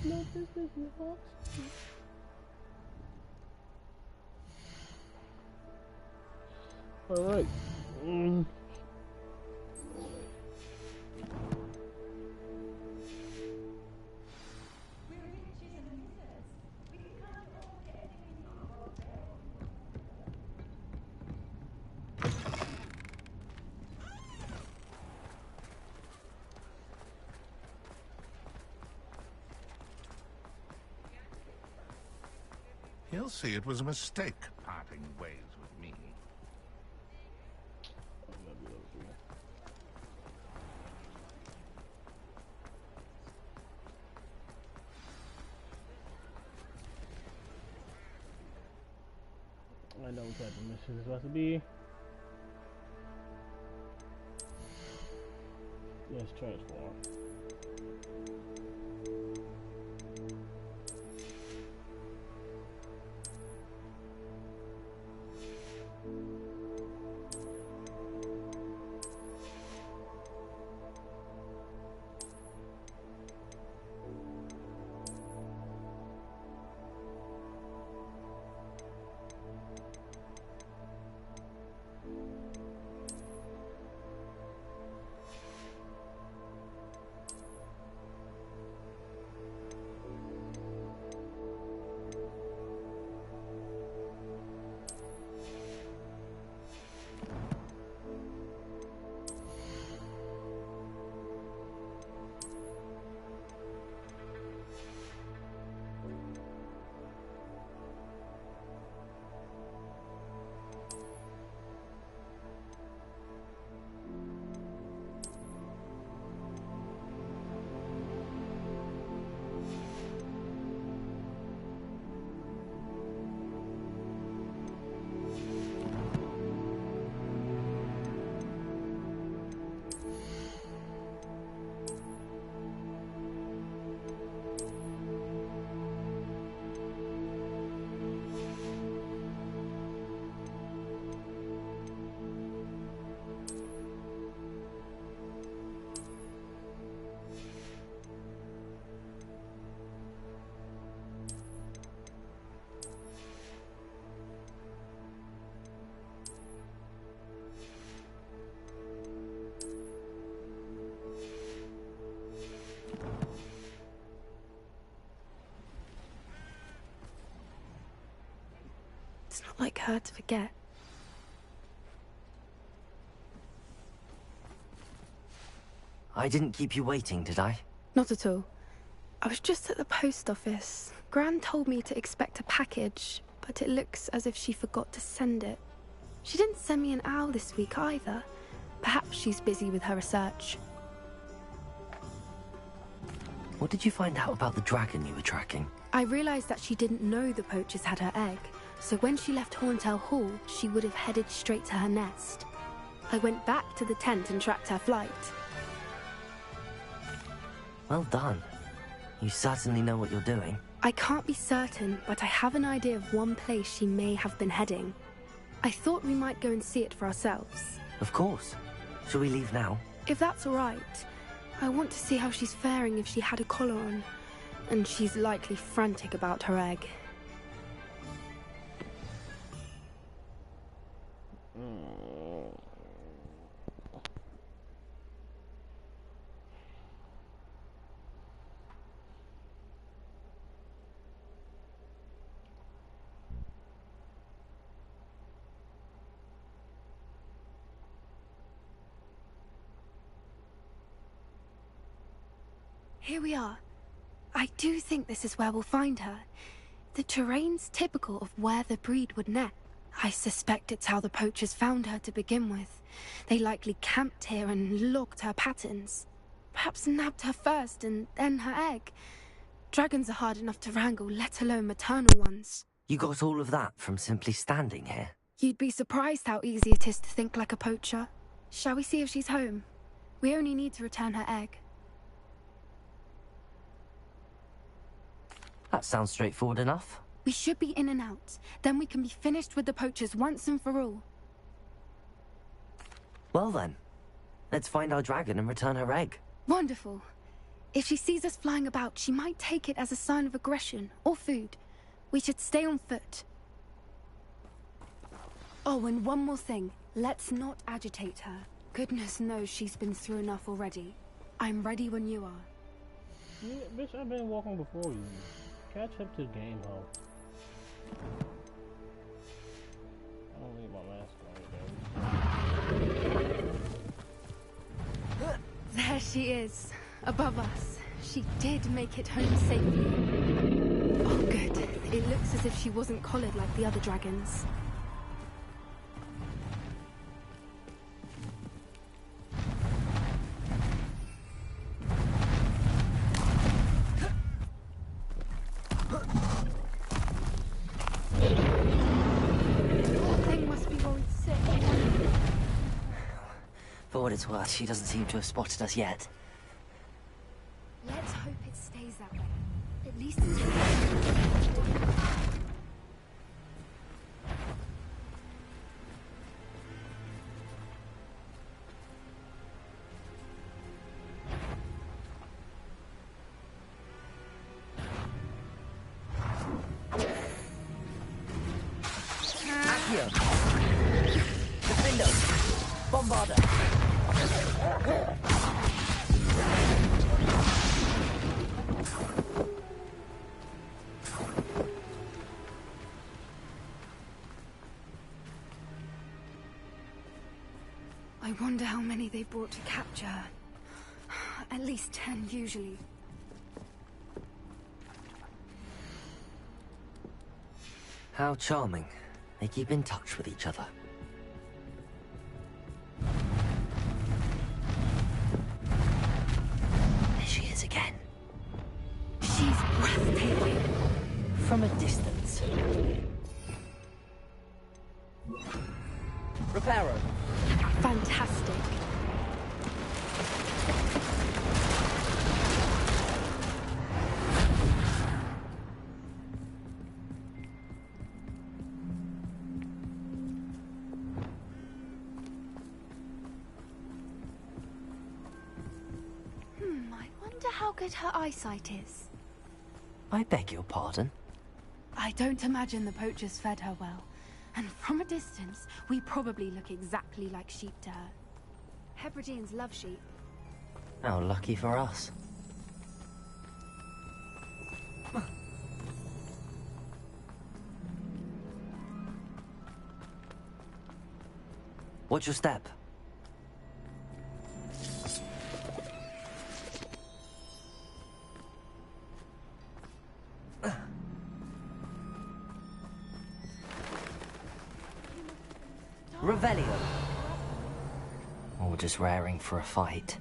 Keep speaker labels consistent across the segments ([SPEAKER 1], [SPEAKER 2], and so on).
[SPEAKER 1] No business in Hogwarts. All right.
[SPEAKER 2] He'll see it was a mistake parting ways with me.
[SPEAKER 1] I know what type of mission is supposed to be. Yes, transform.
[SPEAKER 3] It's not like her to forget.
[SPEAKER 4] I didn't keep you waiting, did I?
[SPEAKER 3] Not at all. I was just at the post office. Gran told me to expect a package, but it looks as if she forgot to send it. She didn't send me an owl this week either. Perhaps she's busy with her research.
[SPEAKER 4] What did you find out about the dragon you were tracking?
[SPEAKER 3] I realized that she didn't know the poachers had her egg, so when she left Horntail Hall, she would have headed straight to her nest. I went back to the tent and tracked her flight.
[SPEAKER 4] Well done. You certainly know what you're doing.
[SPEAKER 3] I can't be certain, but I have an idea of one place she may have been heading. I thought we might go and see it for ourselves.
[SPEAKER 4] Of course. Shall we leave now?
[SPEAKER 3] If that's all right. I want to see how she's faring if she had a collar on. And she's likely frantic about her egg. Here we are. I do think this is where we'll find her. The terrain's typical of where the breed would nest. I suspect it's how the poachers found her to begin with. They likely camped here and logged her patterns. Perhaps nabbed her first and then her egg. Dragons are hard enough to wrangle, let alone maternal ones.
[SPEAKER 4] You got all of that from simply standing here?
[SPEAKER 3] You'd be surprised how easy it is to think like a poacher. Shall we see if she's home? We only need to return her egg.
[SPEAKER 4] That sounds straightforward enough.
[SPEAKER 3] We should be in and out. Then we can be finished with the poachers once and for all.
[SPEAKER 4] Well then, let's find our dragon and return her egg.
[SPEAKER 3] Wonderful. If she sees us flying about, she might take it as a sign of aggression or food. We should stay on foot. Oh, and one more thing. Let's not agitate her. Goodness knows she's been through enough already. I'm ready when you are.
[SPEAKER 1] Yeah, bitch, I've been walking before you. Catch up to the game, ho. I don't need my mask on, though.
[SPEAKER 3] There she is, above us. She did make it home safely. Oh, good. It looks as if she wasn't collared like the other dragons.
[SPEAKER 4] For what it's worth, she doesn't seem to have spotted us yet.
[SPEAKER 3] Let's hope it stays that way. At least until...
[SPEAKER 4] Accio! Gryffindor! Bombarder!
[SPEAKER 3] I wonder how many they brought to capture her. At least 10, usually.
[SPEAKER 4] How charming. They keep in touch with each other. There she is again.
[SPEAKER 3] She's breathtaking.
[SPEAKER 4] From a distance. Reparo.
[SPEAKER 3] Fantastic. I wonder how good her eyesight is.
[SPEAKER 4] I beg your pardon?
[SPEAKER 3] I don't imagine the poachers fed her well. And from a distance, we probably look exactly like sheep to her. Hebrideans love sheep.
[SPEAKER 4] How lucky for us. Watch your step. Revelio. Or just raring for a fight.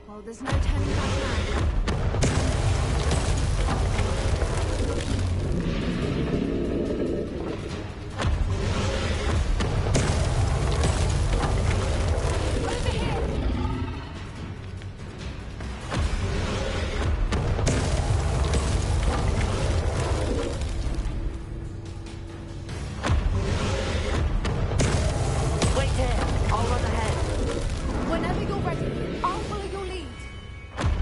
[SPEAKER 3] Well, there's no turning back now. Over here!
[SPEAKER 4] Wait here! I'll run ahead.
[SPEAKER 3] Whenever you're ready, I'll follow your lead.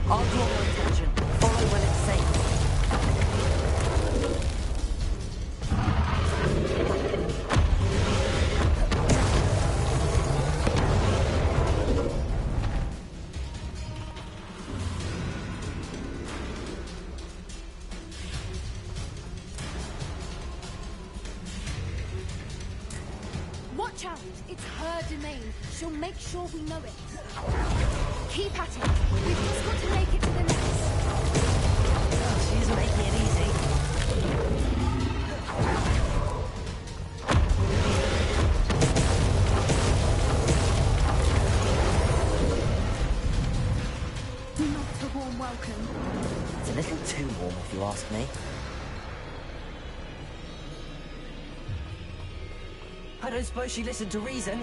[SPEAKER 4] I'll draw your attention. Follow when it's safe.
[SPEAKER 3] Watch out! It's her domain. She'll make sure we know it. Keep at it. We've just got to make it to the nest.
[SPEAKER 4] Oh, she's making it easy.
[SPEAKER 3] Not a warm welcome.
[SPEAKER 4] It's a little too warm if you ask me. I don't suppose she listened to reason.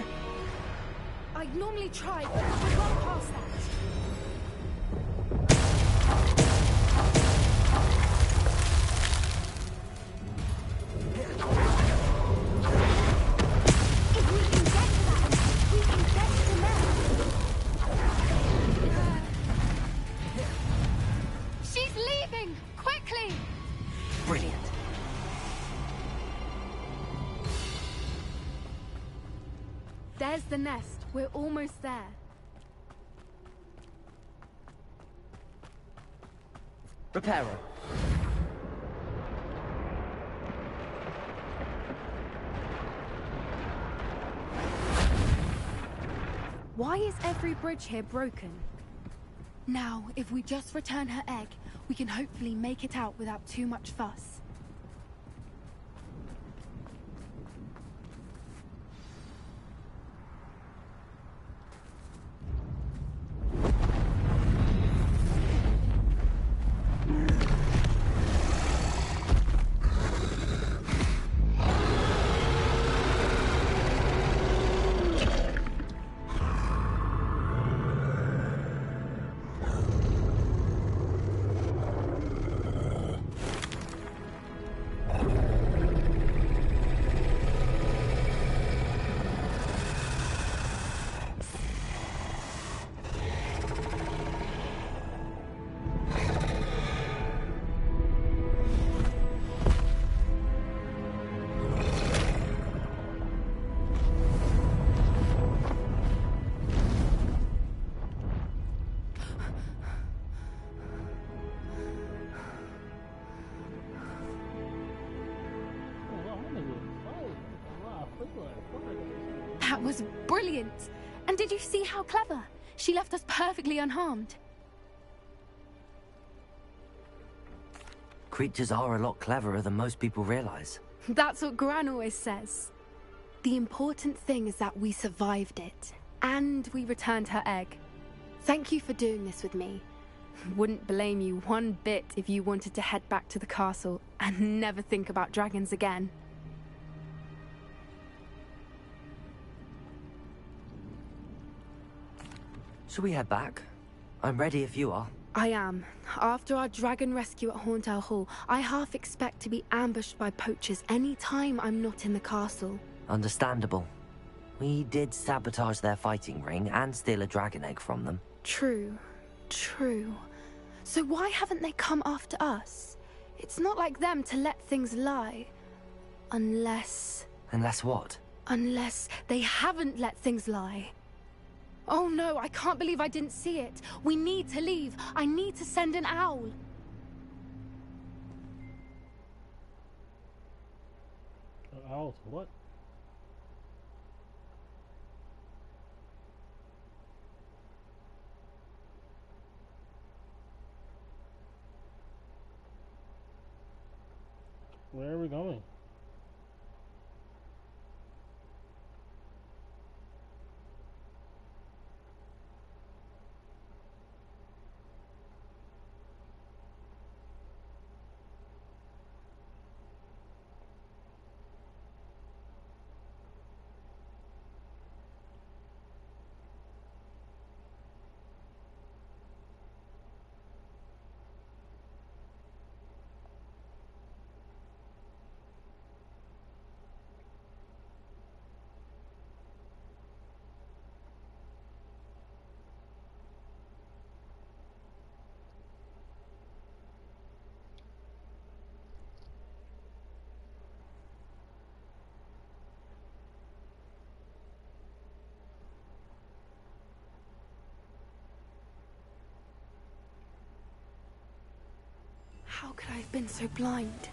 [SPEAKER 3] I'd normally try, but we're well past that. If we can get to that, we can get to there. She's leaving! Quickly!
[SPEAKER 4] Brilliant.
[SPEAKER 3] There's the nest. We're almost there.
[SPEAKER 4] Reparo.
[SPEAKER 3] Why is every bridge here broken? Now, if we just return her egg, we can hopefully make it out without too much fuss. That was brilliant! And did you see how clever? She left us perfectly unharmed.
[SPEAKER 4] Creatures are a lot cleverer than most people realize.
[SPEAKER 3] That's what Gran always says. The important thing is that we survived it, and we returned her egg. Thank you for doing this with me. Wouldn't blame you one bit if you wanted to head back to the castle and never think about dragons again.
[SPEAKER 4] Shall we head back? I'm ready if you are.
[SPEAKER 3] I am. After our dragon rescue at Hauntel Hall, I half expect to be ambushed by poachers any time I'm not in the castle.
[SPEAKER 4] Understandable. We did sabotage their fighting ring and steal a dragon egg from them.
[SPEAKER 3] True. True. So why haven't they come after us? It's not like them to let things lie. Unless...
[SPEAKER 4] Unless what?
[SPEAKER 3] Unless they haven't let things lie. Oh no, I can't believe I didn't see it. We need to leave. I need to send an owl.
[SPEAKER 1] Owls, what? Where are we going?
[SPEAKER 3] How could I have been so blind?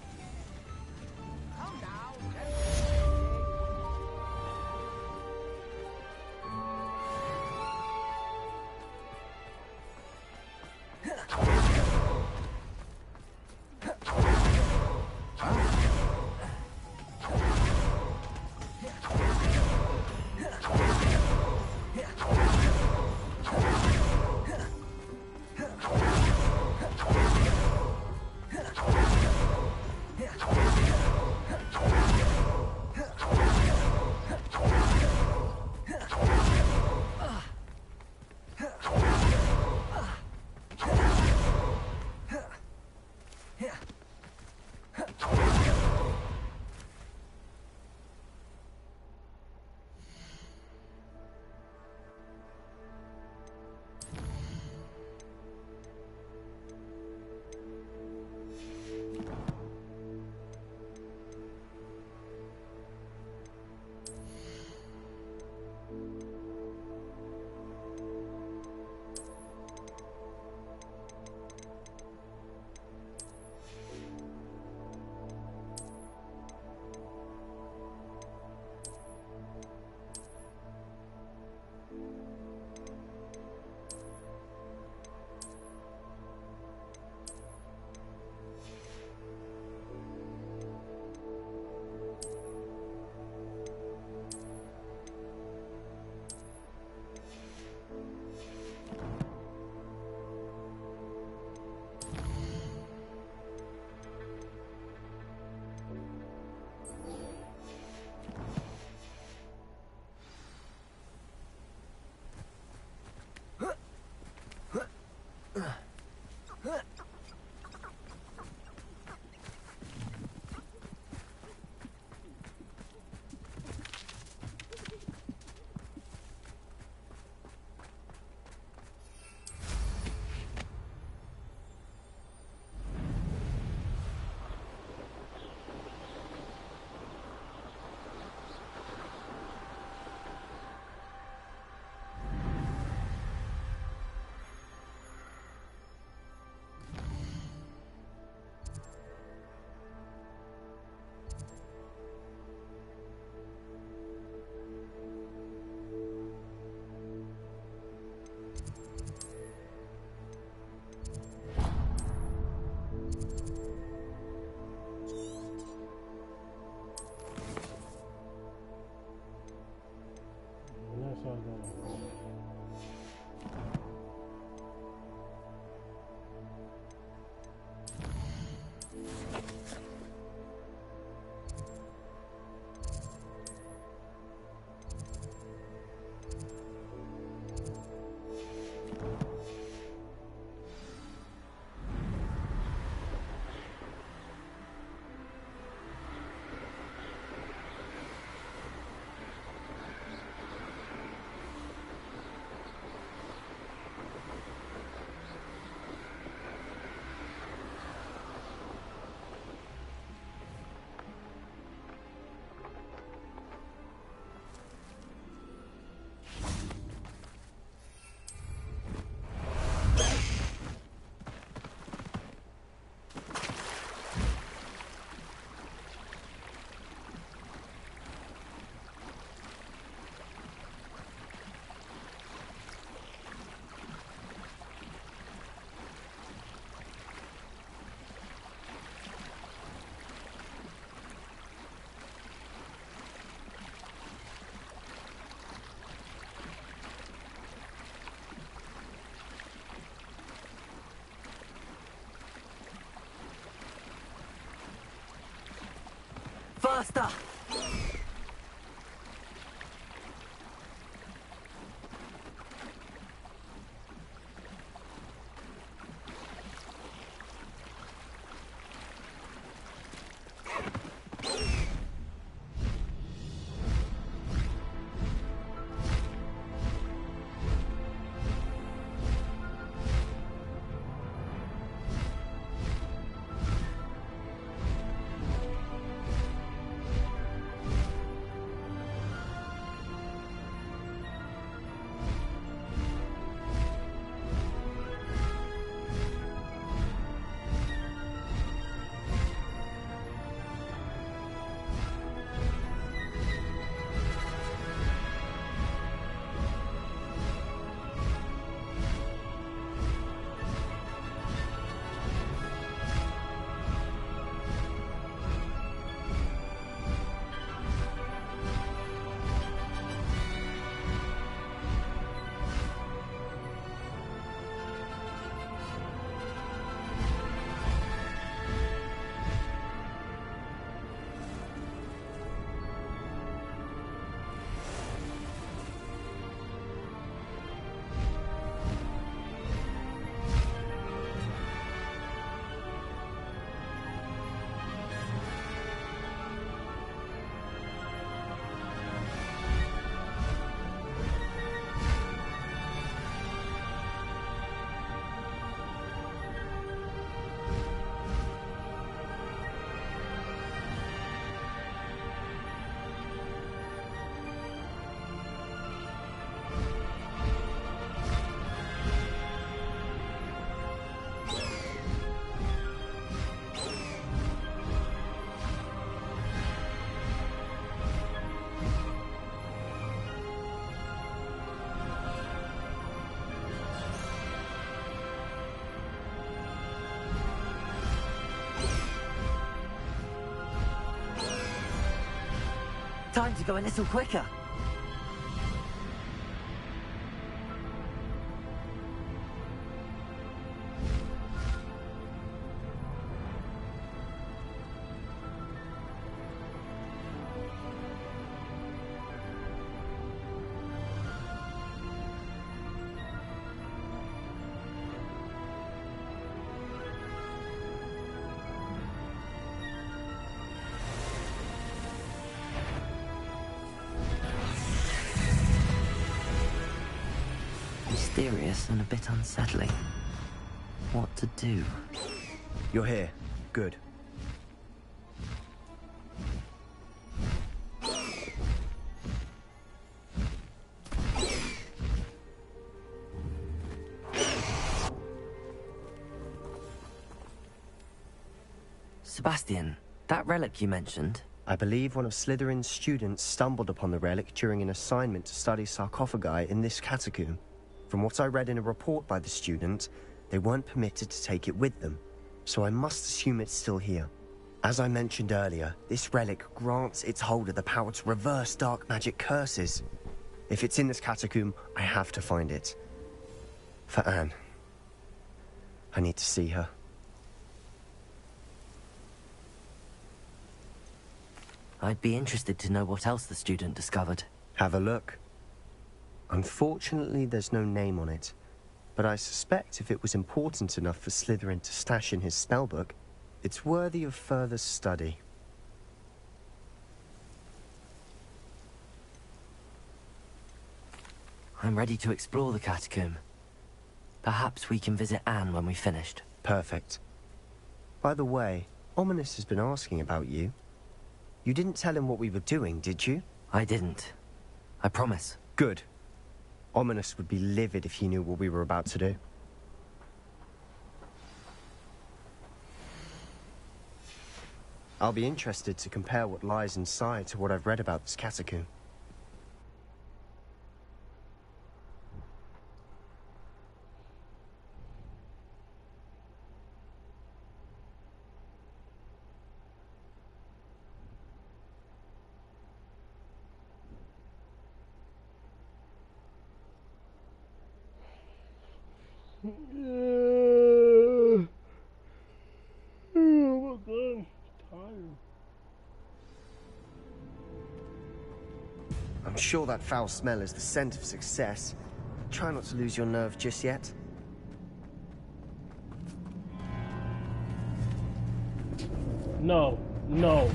[SPEAKER 4] Faster! Time to go a little quicker. Mysterious and a bit unsettling. What to do?
[SPEAKER 5] You're here. Good.
[SPEAKER 4] Sebastian, that relic you mentioned.
[SPEAKER 5] I believe one of Slytherin's students stumbled upon the relic during an assignment to study sarcophagi in this catacomb. From what I read in a report by the student, they weren't permitted to take it with them, so I must assume it's still here. As I mentioned earlier, this relic grants its holder the power to reverse dark magic curses. If it's in this catacomb, I have to find it. For Anne. I need to see her.
[SPEAKER 4] I'd be interested to know what else the student discovered.
[SPEAKER 5] Have a look. Unfortunately, there's no name on it, but I suspect if it was important enough for Slytherin to stash in his spellbook, it's worthy of further study.
[SPEAKER 4] I'm ready to explore the catacomb. Perhaps we can visit Anne when we've finished.
[SPEAKER 5] Perfect. By the way, Ominous has been asking about you. You didn't tell him what we were doing, did you?
[SPEAKER 4] I didn't. I promise.
[SPEAKER 5] Good. Ominous would be livid if he knew what we were about to do. I'll be interested to compare what lies inside to what I've read about this catacomb.
[SPEAKER 1] Oh my god, I'm tired.
[SPEAKER 5] I'm sure that foul smell is the scent of success. Try not to lose your nerve just yet.
[SPEAKER 1] No, no.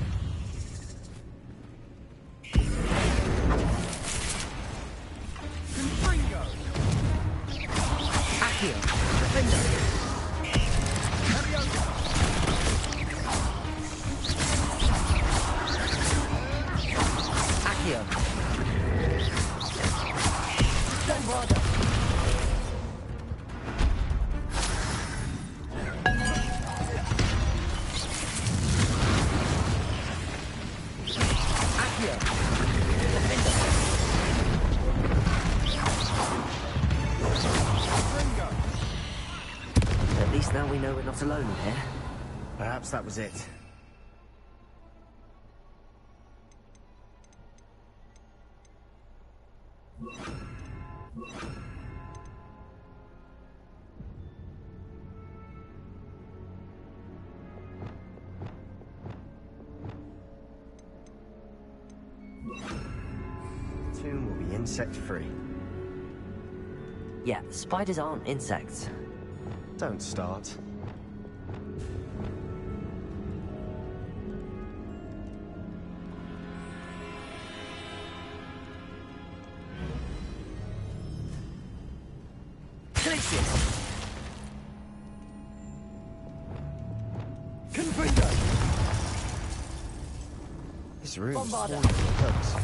[SPEAKER 4] Accio. Gryffindor. Accio. Bombarda. At least now we know we're not alone in here.
[SPEAKER 5] Perhaps that was it. The tomb will be insect-free.
[SPEAKER 4] Yeah, spiders aren't insects.
[SPEAKER 5] Don't start. This room is full of hooks.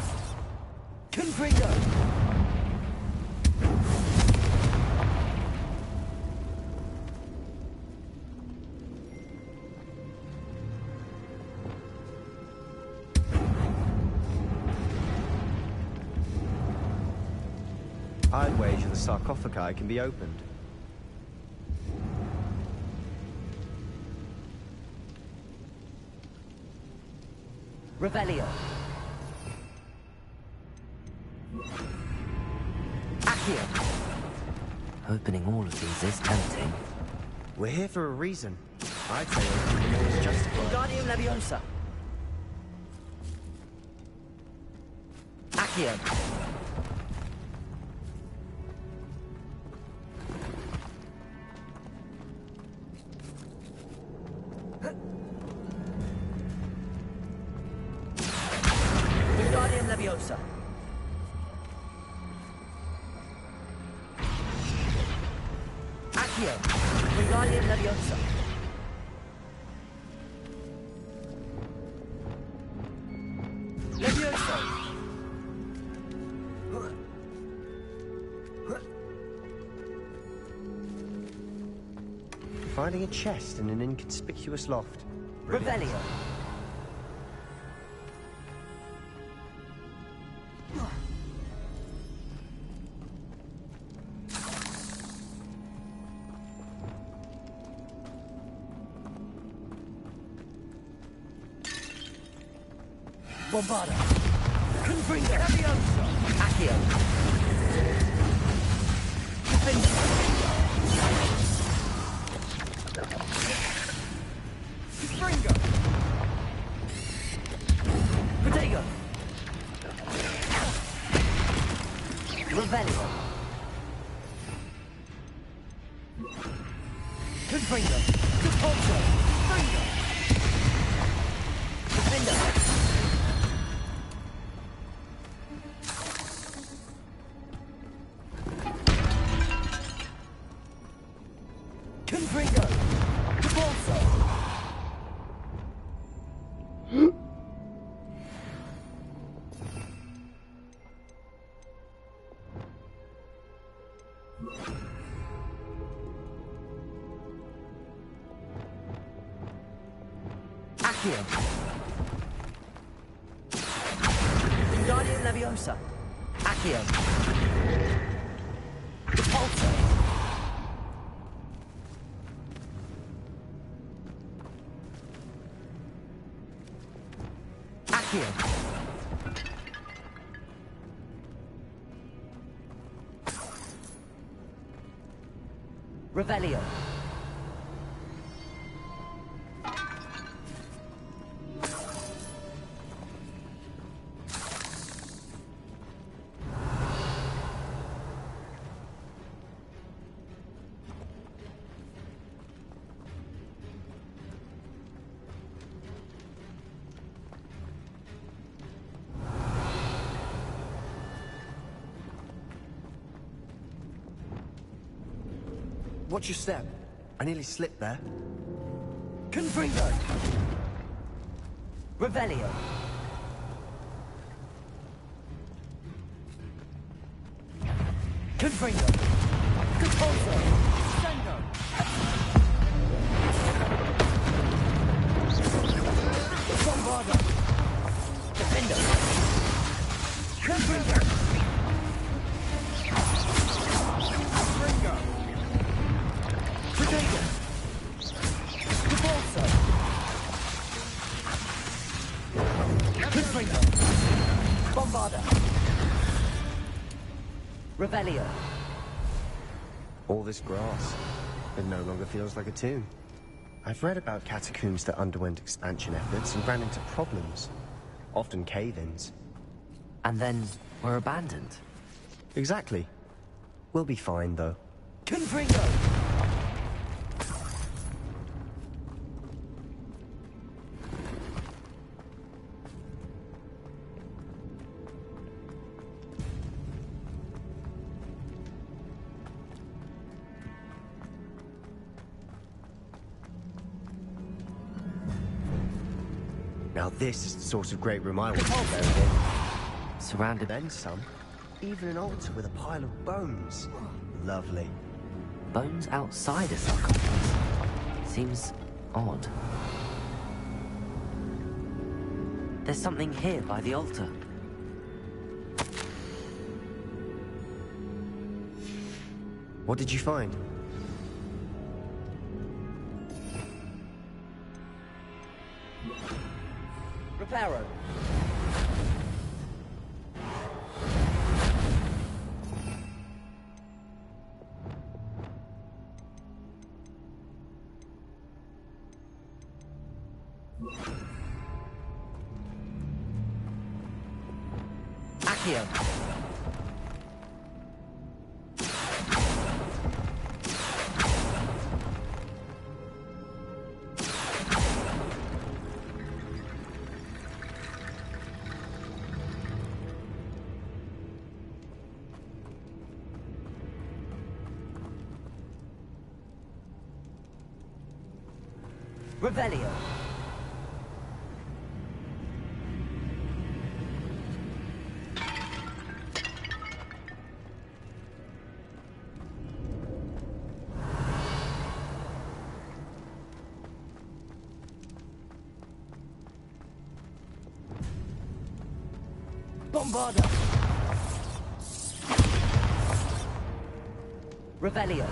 [SPEAKER 5] I'd wager the sarcophagi can be opened.
[SPEAKER 4] Revelio. Accio. Opening all of these is tempting.
[SPEAKER 5] We're here for a reason. I'd say opening them all is justified.
[SPEAKER 4] Wingardium Leviosa. Accio. Wingardium Leviosa. Accio. Wingardium Leviosa. Leviosa.
[SPEAKER 5] Finding a chest in an inconspicuous loft.
[SPEAKER 4] Revelio. Bombarda. Confringo. Leviosa. Accio. Confringo. Confringo. Protego. Revelio. Confringo. Compulso. Confringo. Defender. Confringo. Compulso. Accio. Wingardium Leviosa. Accio. Repulso. Accio. Revelio.
[SPEAKER 5] Watch your step. I nearly slipped there.
[SPEAKER 4] Confringo! Revelio! Confringo! Capulso! Sendo! Bombardo! Defendo! Confringo! Confringo! Potato! Capulso! Confringo! Bombardo! Revelio!
[SPEAKER 5] All this grass. It no longer feels like a tomb. I've read about catacombs that underwent expansion efforts and ran into problems. Often cave-ins.
[SPEAKER 4] And then were abandoned.
[SPEAKER 5] Exactly. We'll be fine, though.
[SPEAKER 4] Confringo!
[SPEAKER 5] Now this is the sort of great room I want to be buried in.
[SPEAKER 4] Surrounded.
[SPEAKER 5] Then some. Even an altar with a pile of bones. Lovely.
[SPEAKER 4] Bones outside a sarcophagus. Seems odd. There's something here by the altar.
[SPEAKER 5] What did you find?
[SPEAKER 4] Reparo. Accio. Revelio. Bombardo. Revelio.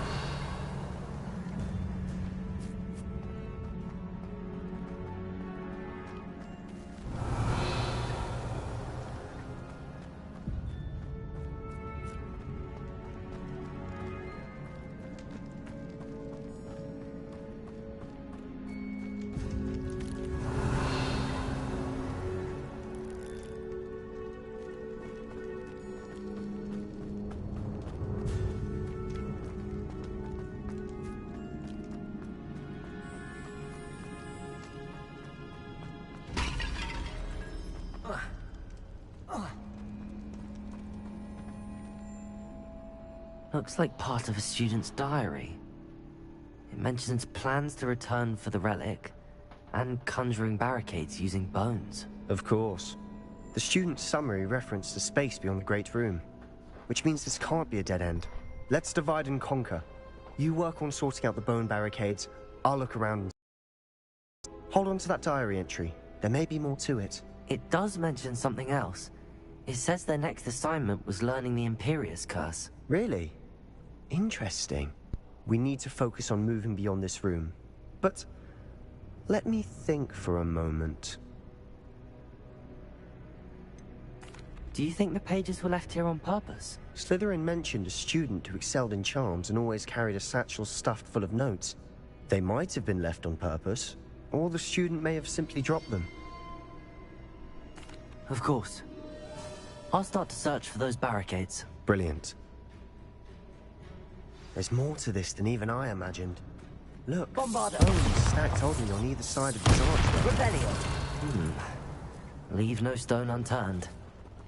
[SPEAKER 4] Looks like part of a student's diary. It mentions plans to return for the relic, and conjuring barricades using bones.
[SPEAKER 5] Of course. The student's summary referenced a space beyond the Great Room, which means this can't be a dead end. Let's divide and conquer. You work on sorting out the bone barricades, I'll look around and... Hold on to that diary entry. There may be more to it.
[SPEAKER 4] It does mention something else. It says their next assignment was learning the Imperius Curse.
[SPEAKER 5] Really? Interesting. We need to focus on moving beyond this room. But let me think for a moment.
[SPEAKER 4] Do you think the pages were left here on purpose?
[SPEAKER 5] Slytherin mentioned a student who excelled in charms and always carried a satchel stuffed full of notes. They might have been left on purpose, or the student may have simply dropped them.
[SPEAKER 4] Of course. I'll start to search for those barricades.
[SPEAKER 5] Brilliant. There's more to this than even I imagined. Look,
[SPEAKER 4] Bombardo.
[SPEAKER 5] bones stacked oddly on either side of this archway.
[SPEAKER 4] Revelio. Leave no stone unturned.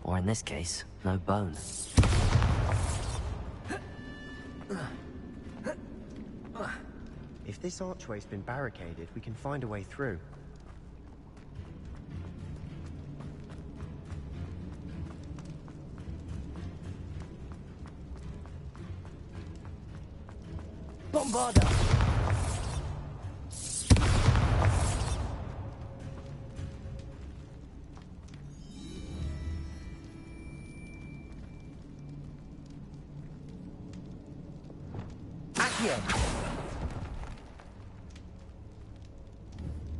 [SPEAKER 4] Or in this case, no bone.
[SPEAKER 5] If this archway's been barricaded, we can find a way through.
[SPEAKER 4] Bombarda! Accio!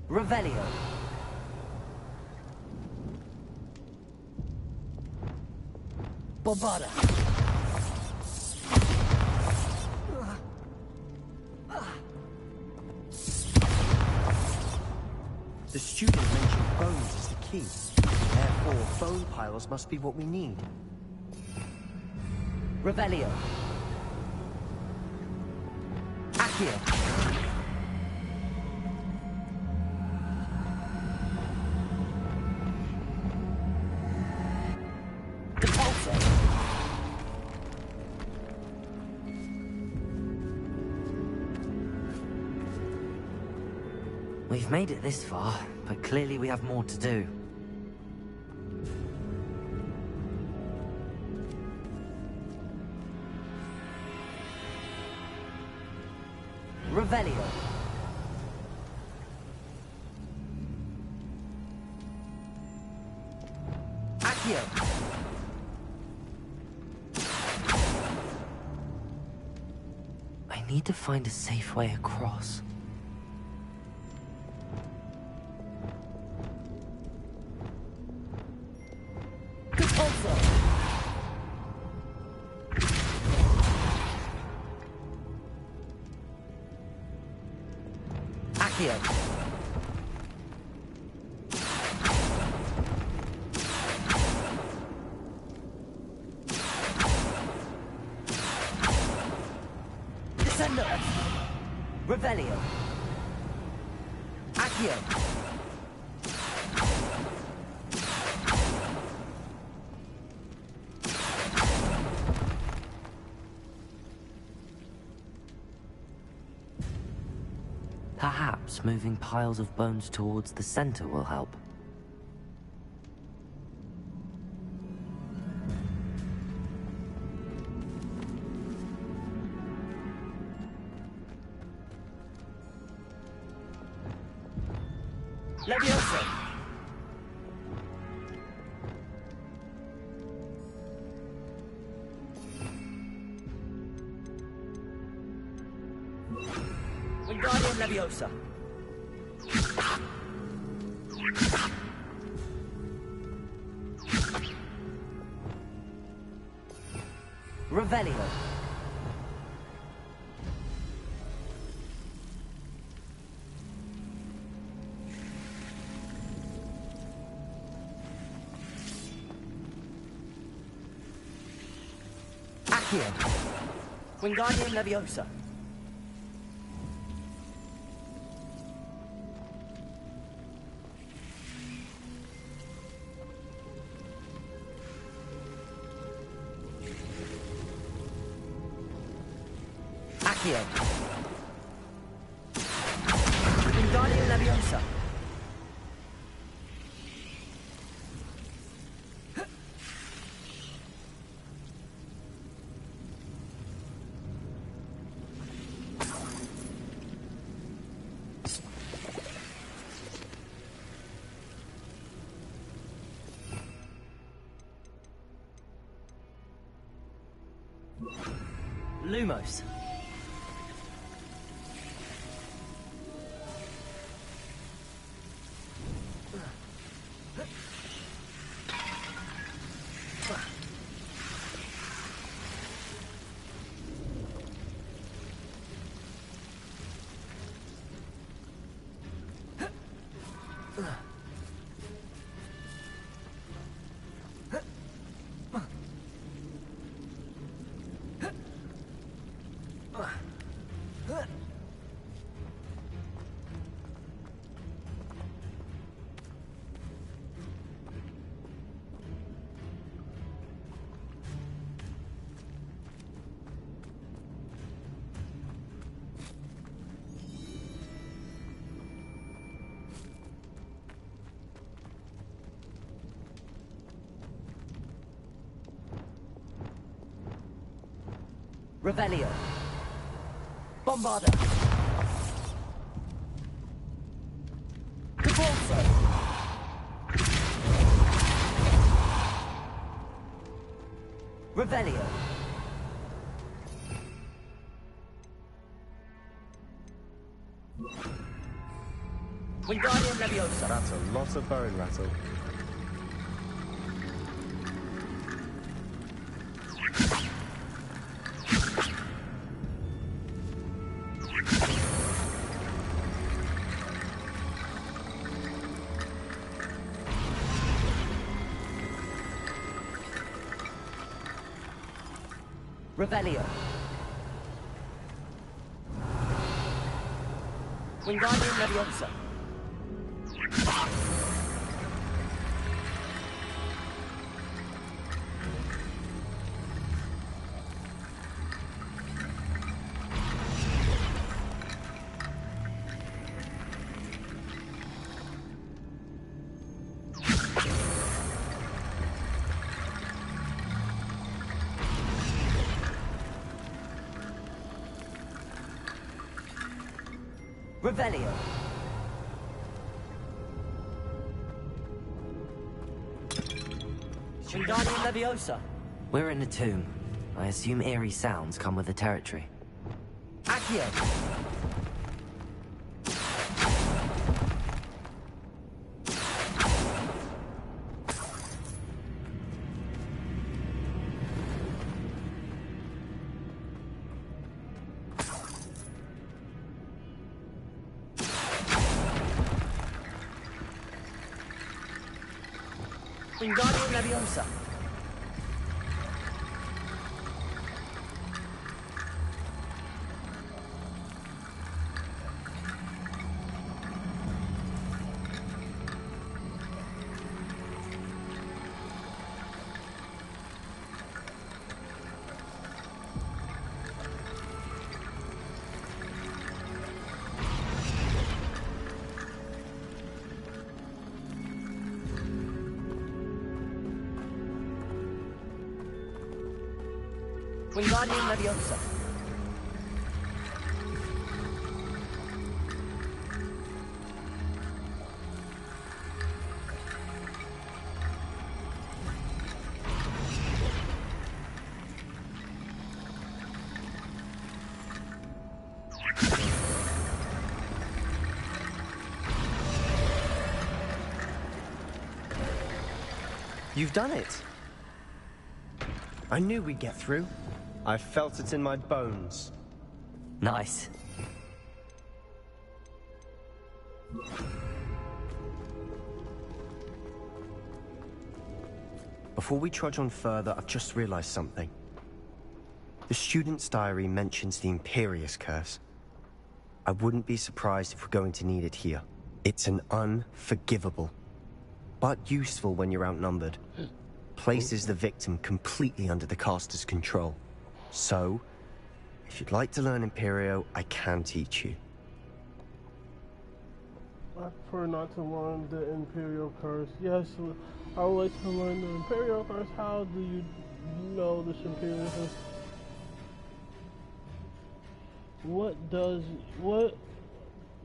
[SPEAKER 4] Revelio! Bombarda!
[SPEAKER 5] The student mentioned bones as the key. Therefore, bone piles must be what we need.
[SPEAKER 4] Revelio! Accio! Depulso! We've made it this far, but clearly we have more to do. Revelio. Accio. I need to find a safe way across. Accio. Descendo. Revelio. Accio. Perhaps moving piles of bones towards the center will help. Leviosa! Wingardium Leviosa! Revelio! Accio! Wingardium Leviosa! Accio! Wingardium Leviosa! Lumos! Revelio. Bombarda. Cabalzo. Revelio. Wingardium Leviosa.
[SPEAKER 5] That's a lot of bone rattle.
[SPEAKER 4] Revelio. Wingardium Leviosa. Revelio. Wingardium Leviosa. We're in a tomb. I assume eerie sounds come with the territory. Accio. Wingardium Leviosa. Wingardium Leviosa.
[SPEAKER 5] You've done it! I knew we'd get through. I felt it in my bones.
[SPEAKER 4] Nice.
[SPEAKER 5] Before we trudge on further, I've just realized something. The student's diary mentions the Imperius Curse. I wouldn't be surprised if we're going to need it here. It's an unforgivable, but useful when you're outnumbered. Places the victim completely under the caster's control. So, if you'd like to learn Imperio, I can teach you.
[SPEAKER 1] I prefer not to learn the Imperial Curse. Yes, I would like to learn the Imperial Curse. How do you know this Imperial Curse? What does learning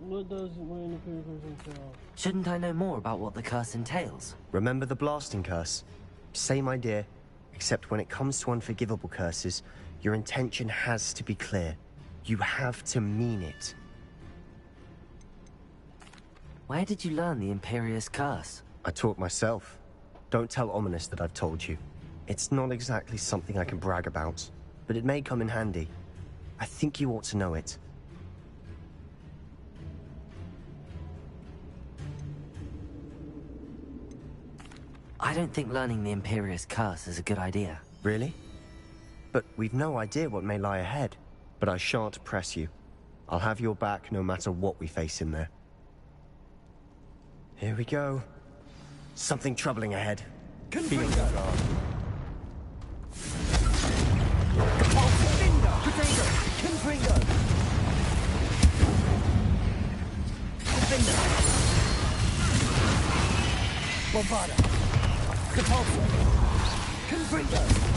[SPEAKER 1] the Imperial Curse entail?
[SPEAKER 4] Shouldn't I know more about what the curse entails?
[SPEAKER 5] Remember the blasting curse? Same idea, except when it comes to unforgivable curses, your intention has to be clear. You have to mean it.
[SPEAKER 4] Where did you learn the Imperius Curse?
[SPEAKER 5] I taught myself. Don't tell Ominous that I've told you. It's not exactly something I can brag about, but it may come in handy. I think you ought to know it.
[SPEAKER 4] I don't think learning the Imperius Curse is a good idea.
[SPEAKER 5] Really? But we've no idea what may lie ahead. But I shan't press you. I'll have your back no matter what we face in there. Here we go. Something troubling ahead. Be on your guard.
[SPEAKER 4] Bombarda. Capulso. Confringo.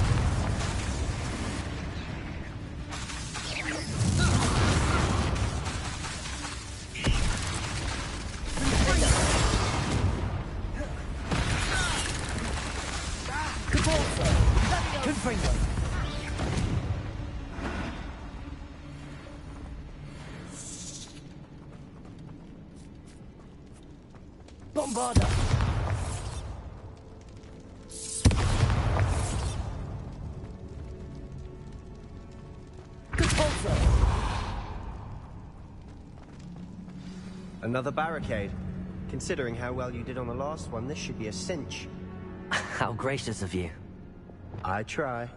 [SPEAKER 4] Bombarda!
[SPEAKER 5] Another barricade. Considering how well you did on the last one, this should be a cinch.
[SPEAKER 4] How gracious of you.
[SPEAKER 5] I try.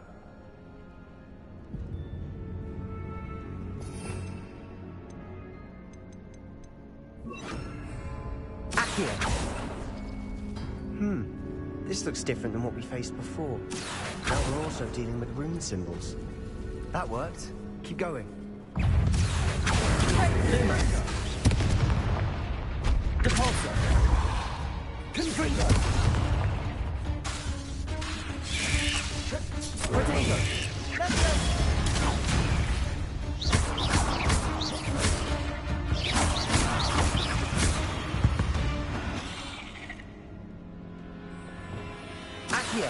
[SPEAKER 5] This looks different than what we faced before. Now we're also dealing with rune symbols. That worked. Keep going.
[SPEAKER 4] Depulsor! Confringo! Potato! Accio!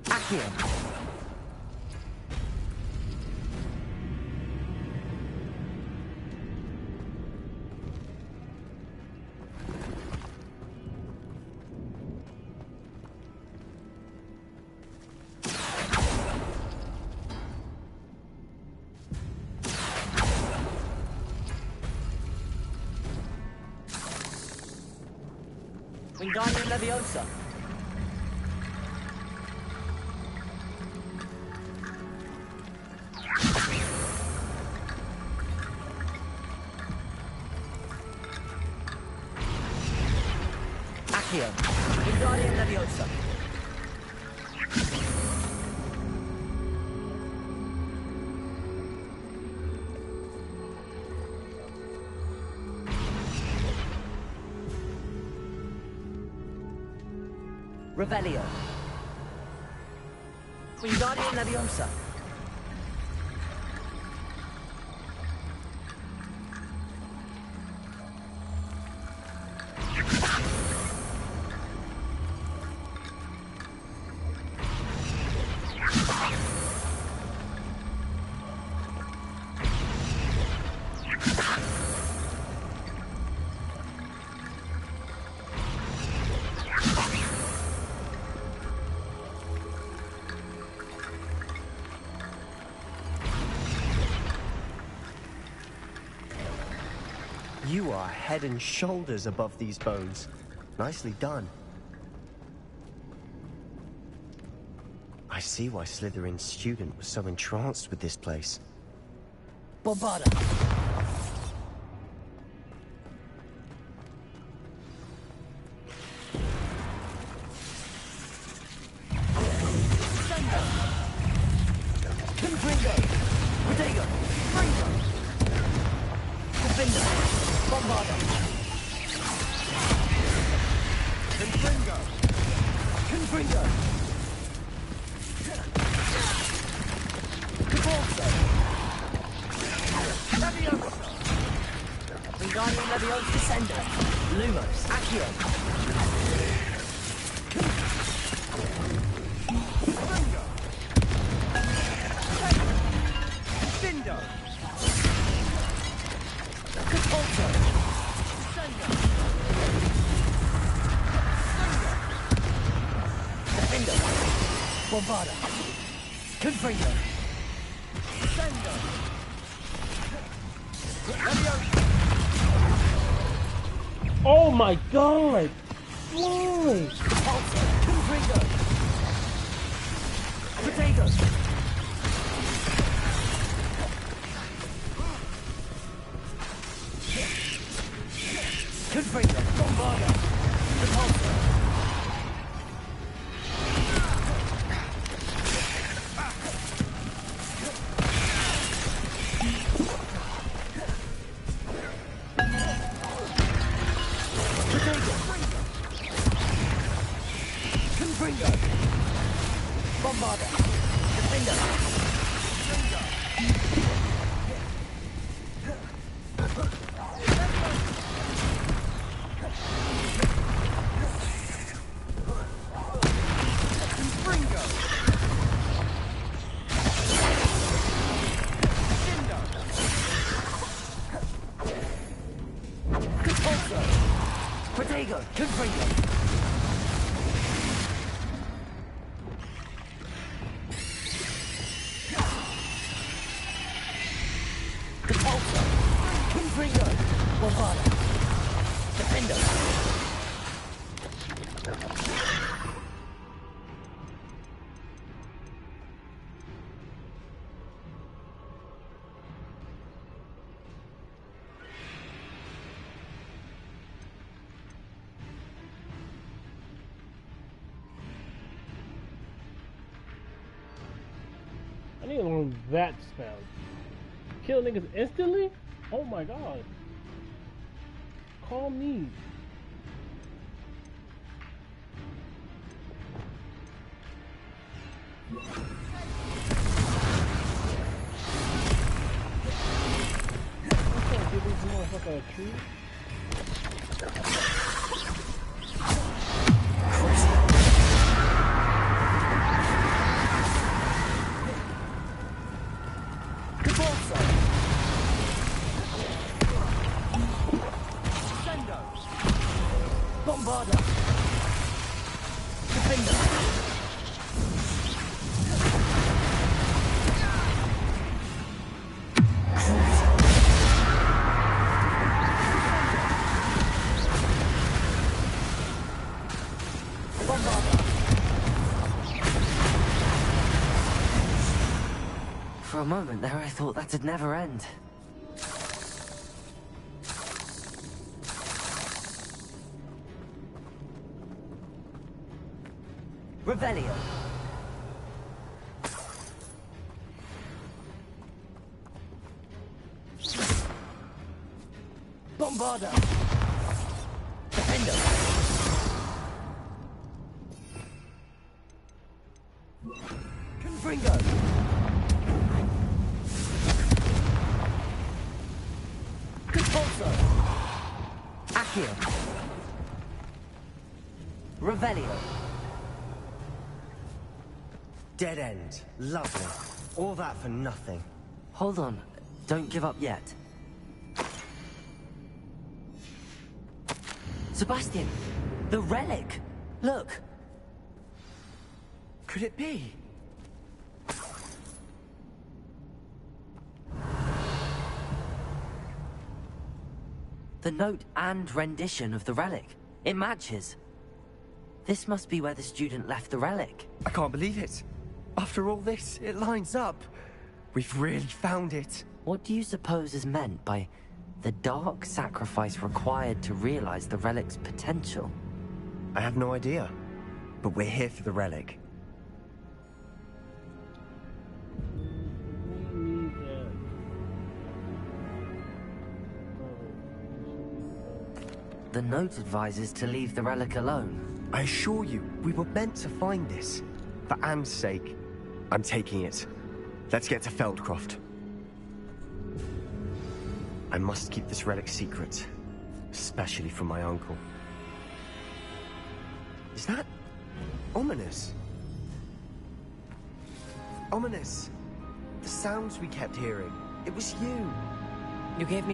[SPEAKER 4] Accio! Wingardium Leviosa! Accio! Wingardium Leviosa! Revelio! Wingardium Leviosa!
[SPEAKER 5] You are head and shoulders above these bones. Nicely done. I see why Slytherin's student was so entranced with this place.
[SPEAKER 4] Bombarda! Confringo! Protego! Fringo! Gryffindor! Bombarda!
[SPEAKER 2] Confringo!
[SPEAKER 4] Confringo! Depulsor! Leviosa! Wingardium Leviosa Descender! Lumos! Accio!
[SPEAKER 2] Confringo!
[SPEAKER 4] Findo! Depulsor! Descender! Defender! Bombarda! Confringo! Descender! Leviosa!
[SPEAKER 1] Oh my god! Why?
[SPEAKER 4] Depulsor! Confringo! Potatoes! Confringo! Confringo! Bombarda! Defender!
[SPEAKER 1] I need to learn that spell. Kill niggas instantly? Oh my god. Call me. I can't give these motherfuckers a tree.
[SPEAKER 4] Bombarda! Defender! Bombarda! For a moment there, I thought that'd never end. Revelio. Bombarda. Defender. Confringo. Compulso. Accio. Revelio.
[SPEAKER 5] Dead end. Lovely. All that for nothing.
[SPEAKER 4] Hold on. Don't give up yet. Sebastian! The relic! Look!
[SPEAKER 5] Could it be?
[SPEAKER 4] The note and rendition of the relic. It matches. This must be where the student left the relic.
[SPEAKER 5] I can't believe it. After all this, it lines up. We've really found it.
[SPEAKER 4] What do you suppose is meant by the dark sacrifice required to realize the relic's potential?
[SPEAKER 5] I have no idea. But we're here for the relic.
[SPEAKER 4] The note advises to leave the relic alone.
[SPEAKER 5] I assure you, we were meant to find this. For Anne's sake. I'm taking it. Let's get to Feldcroft. I must keep this relic secret. Especially from my uncle. Is that... ominous? Ominous! The sounds we kept hearing. It was you!
[SPEAKER 6] You gave me...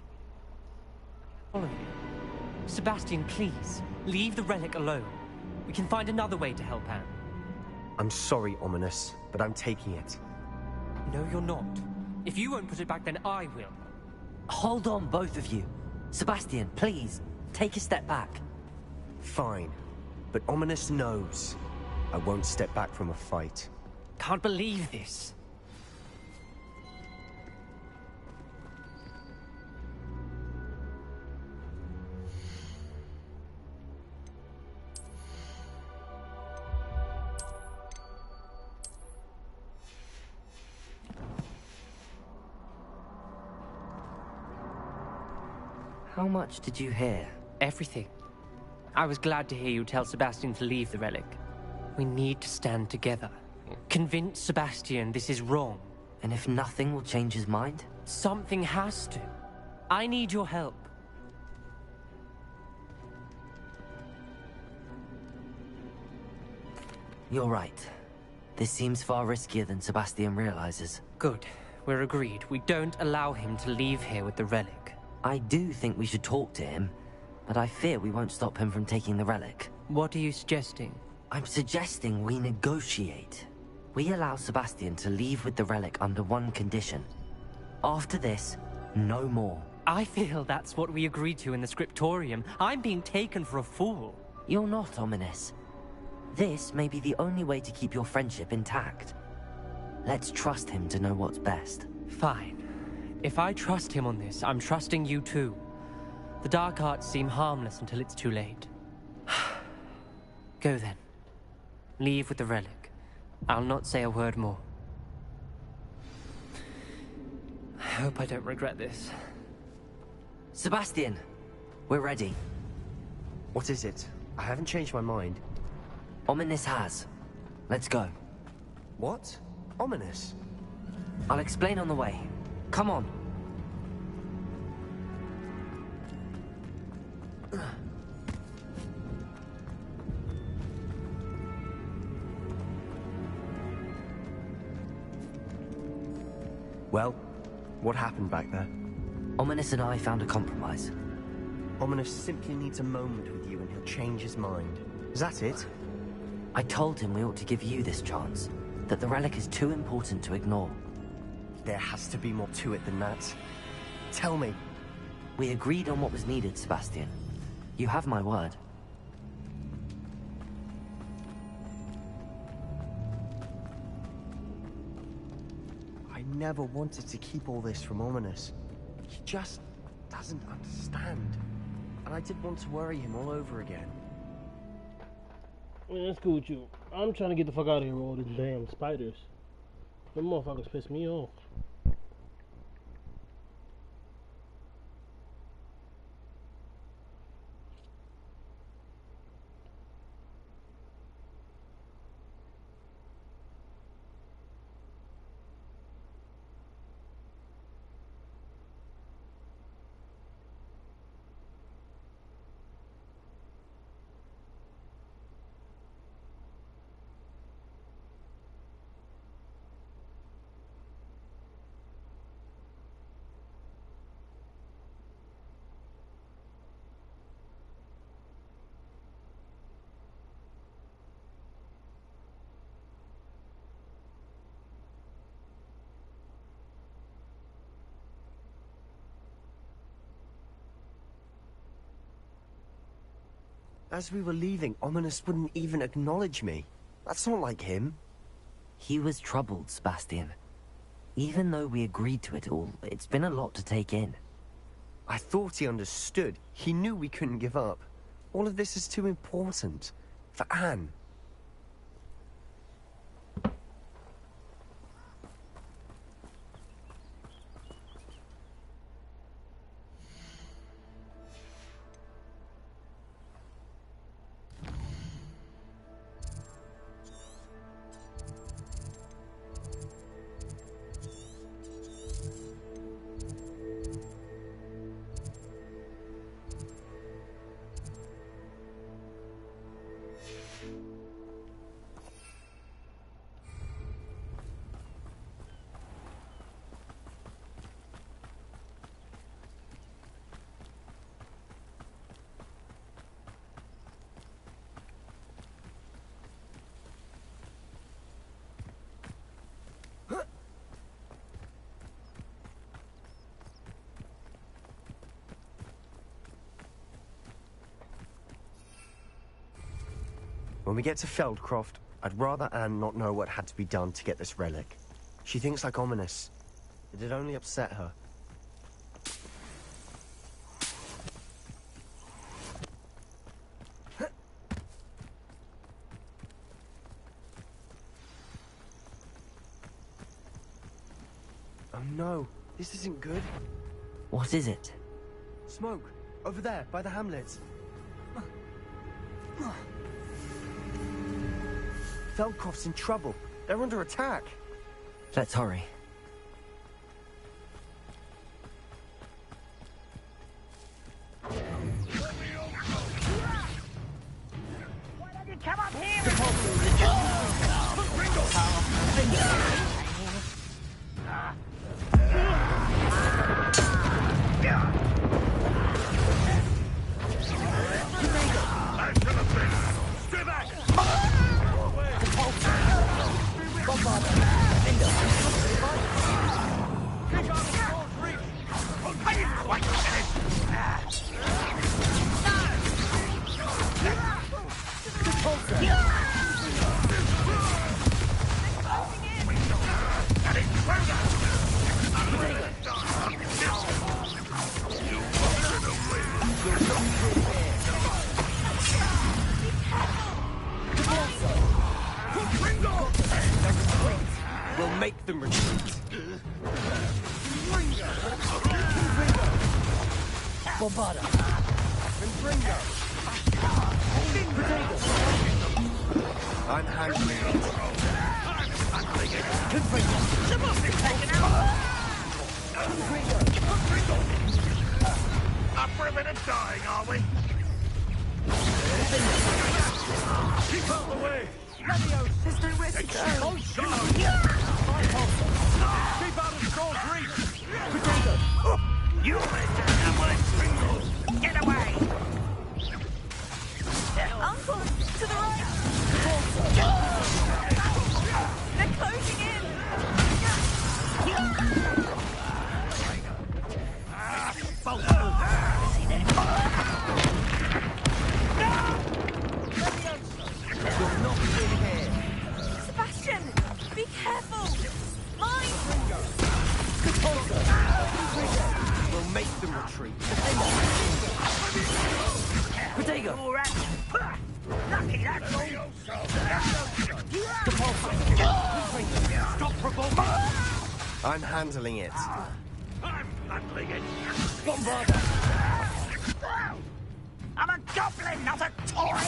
[SPEAKER 6] Follow you. Sebastian, please, leave the relic alone. We can find another way to help Anne.
[SPEAKER 5] I'm sorry, Ominous, but I'm taking it.
[SPEAKER 6] No, you're not. If you won't put it back, then I will.
[SPEAKER 4] Hold on, both of you. Sebastian, please, take a step back.
[SPEAKER 5] Fine. But Ominous knows. I won't step back from a fight.
[SPEAKER 6] Can't believe this.
[SPEAKER 4] How much did you hear?
[SPEAKER 6] Everything. I was glad to hear you tell Sebastian to leave the relic. We need to stand together. Convince Sebastian this is wrong.
[SPEAKER 4] And if nothing will change his mind?
[SPEAKER 6] Something has to. I need your help.
[SPEAKER 4] You're right. This seems far riskier than Sebastian realizes.
[SPEAKER 6] Good. We're agreed. We don't allow him to leave here with the relic.
[SPEAKER 4] I do think we should talk to him, but I fear we won't stop him from taking the relic.
[SPEAKER 6] What are you suggesting?
[SPEAKER 4] I'm suggesting we negotiate. We allow Sebastian to leave with the relic under one condition. After this, no more.
[SPEAKER 6] I feel that's what we agreed to in the scriptorium. I'm being taken for a fool.
[SPEAKER 4] You're not, Ominous. This may be the only way to keep your friendship intact. Let's trust him to know what's best.
[SPEAKER 6] Fine. If I trust him on this, I'm trusting you too. The dark arts seem harmless until it's too late. Go then. Leave with the relic. I'll not say a word more. I hope I don't regret this.
[SPEAKER 4] Sebastian, we're ready.
[SPEAKER 5] What is it? I haven't changed my mind.
[SPEAKER 4] Ominous has. Let's go.
[SPEAKER 5] What? Ominous?
[SPEAKER 4] I'll explain on the way. Come on.
[SPEAKER 5] Well, what happened back there?
[SPEAKER 4] Ominous and I found a compromise.
[SPEAKER 5] Ominous simply needs a moment with you and he'll change his mind. Is that it?
[SPEAKER 4] I told him we ought to give you this chance, that the relic is too important to ignore.
[SPEAKER 5] There has to be more to it than that. Tell me.
[SPEAKER 4] We agreed on what was needed, Sebastian. You have my word.
[SPEAKER 5] I never wanted to keep all this from Ominous. He just doesn't understand. And I didn't want to worry him all over again.
[SPEAKER 1] Man, that's cool with you. I'm trying to get the fuck out of here with all these damn spiders. Them motherfuckers piss me off.
[SPEAKER 5] As we were leaving, Ominous wouldn't even acknowledge me. That's not like him.
[SPEAKER 4] He was troubled, Sebastian. Even though we agreed to it all, it's been a lot to take in.
[SPEAKER 5] I thought he understood. He knew we couldn't give up. All of this is too important. For Anne. When we get to Feldcroft, I'd rather Anne not know what had to be done to get this relic. She thinks like Ominous. It'd only upset her. Oh no, this isn't good.
[SPEAKER 4] What is it?
[SPEAKER 5] Smoke, over there, by the hamlet. Feldcroft's in trouble. They're under attack.
[SPEAKER 4] Let's hurry.
[SPEAKER 7] Come up here!
[SPEAKER 8] Bombarda. Confringo. Potato.
[SPEAKER 5] I'm handling it.
[SPEAKER 8] Confringo.
[SPEAKER 7] She must be taken out.
[SPEAKER 2] Up for a bit of dying, are we?
[SPEAKER 8] Keep out the way.
[SPEAKER 7] There's nowhere to go.
[SPEAKER 8] Oh, shut up. Keep out of Skull's reach. Potato.
[SPEAKER 7] You listen to my singles. Get away.
[SPEAKER 9] Uncle, to the right! They're closing in!
[SPEAKER 8] You're not in here.
[SPEAKER 9] Sebastian, be careful! Mine!
[SPEAKER 8] We'll make them retreat. Potato.
[SPEAKER 7] All right. Lucky that's all.
[SPEAKER 8] Stop provoking.
[SPEAKER 5] I'm handling it.
[SPEAKER 2] I'm handling it.
[SPEAKER 8] Bombarda.
[SPEAKER 7] I'm a goblin, not a toy.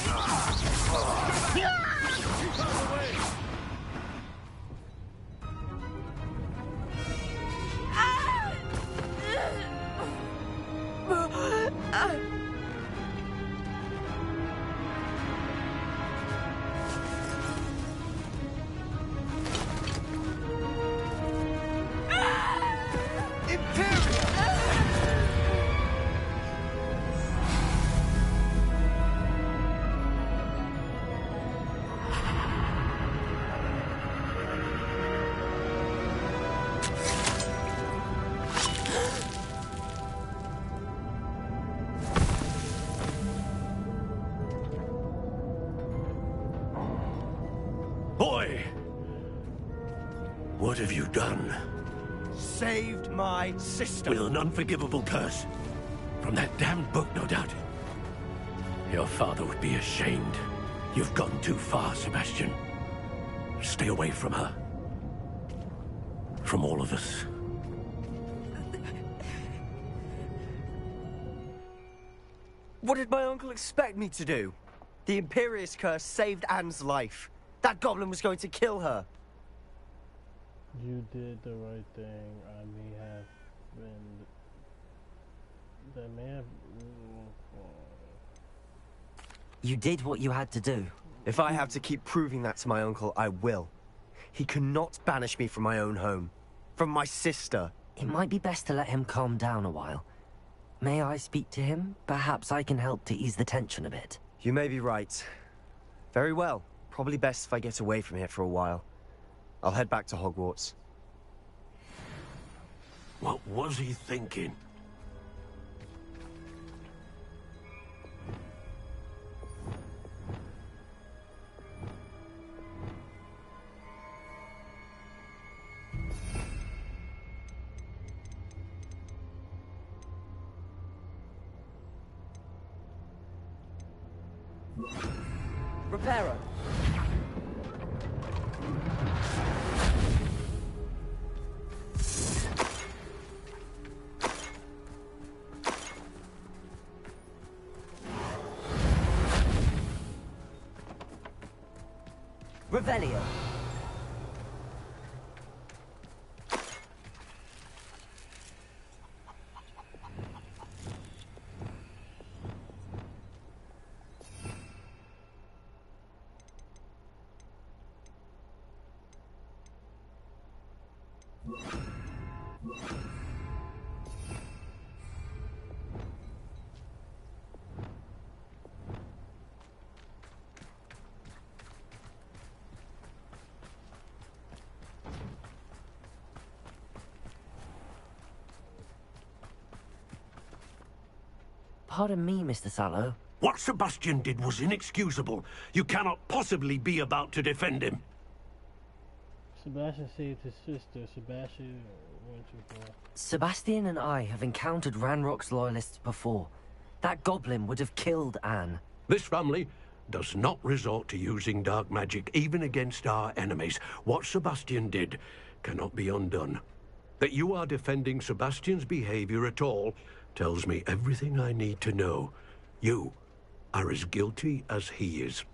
[SPEAKER 10] Boy! What have you done?
[SPEAKER 8] Saved my sister.
[SPEAKER 10] With an unforgivable curse. From that damned book, no doubt. Your father would be ashamed. You've gone too far, Sebastian. Stay away from her. From all of us.
[SPEAKER 5] What did my uncle expect me to do? The Imperious Curse saved Anne's life. That goblin was going to kill her.
[SPEAKER 1] You did the right thing. I may have been. That may have.
[SPEAKER 4] You did what you had to do.
[SPEAKER 5] If I have to keep proving that to my uncle, I will. He cannot banish me from my own home. From my sister.
[SPEAKER 4] It might be best to let him calm down a while. May I speak to him? Perhaps I can help to ease the tension a bit.
[SPEAKER 5] You may be right. Very well. Probably best if I get away from here for a while. I'll head back to Hogwarts.
[SPEAKER 10] What was he thinking?
[SPEAKER 8] Reparo. Revelio.
[SPEAKER 4] Pardon me, Mr. Sallow.
[SPEAKER 10] What Sebastian did was inexcusable. You cannot possibly be about to defend him.
[SPEAKER 1] Sebastian saved his sister. Sebastian went too far.
[SPEAKER 4] Sebastian and I have encountered Ranrock's loyalists before. That goblin would have killed Anne.
[SPEAKER 10] This family does not resort to using dark magic, even against our enemies. What Sebastian did cannot be undone. That you are defending Sebastian's behavior at all tells me everything I need to know. You are as guilty as he is.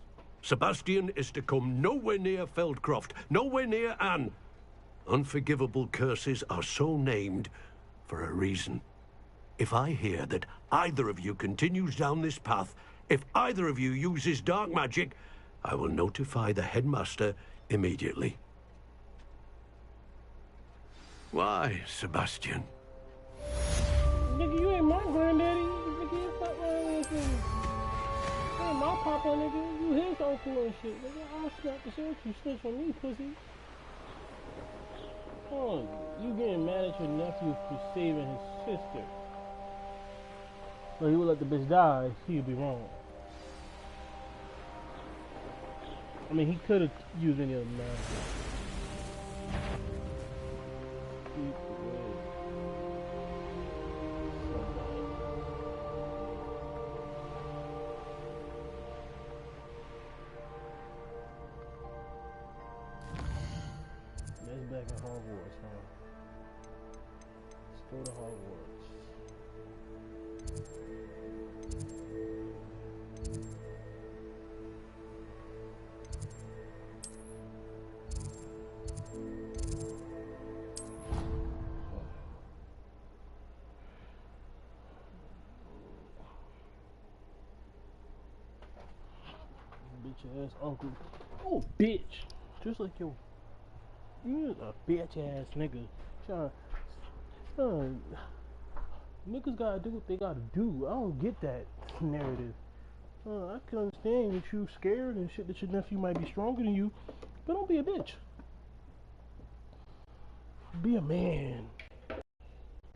[SPEAKER 10] Sebastian is to come nowhere near Feldcroft, nowhere near Anne. Unforgivable curses are so named for a reason. If I hear that either of you continues down this path, if either of you uses dark magic, I will notify the headmaster immediately. Why, Sebastian?
[SPEAKER 1] Nigga, you ain't my granddaddy. Nigga, you fuck wrong with you. You ain't my papa, nigga. You his uncle and shit. Nigga, I'll slap the shit you snitch on me, pussy. Oh, you getting mad at your nephew for saving his sister. But he would let the bitch die, he'd be wrong. I mean, he could have used any other magic. That's back in Hogwarts, huh? Let's go to Hogwarts. Bitch ass uncle. Oh, bitch. Just like your. You a bitch ass nigga. Niggas gotta do what they gotta do. I don't get that narrative. I can understand that you scared and shit that your nephew might be stronger than you, but don't be a bitch. Be a man.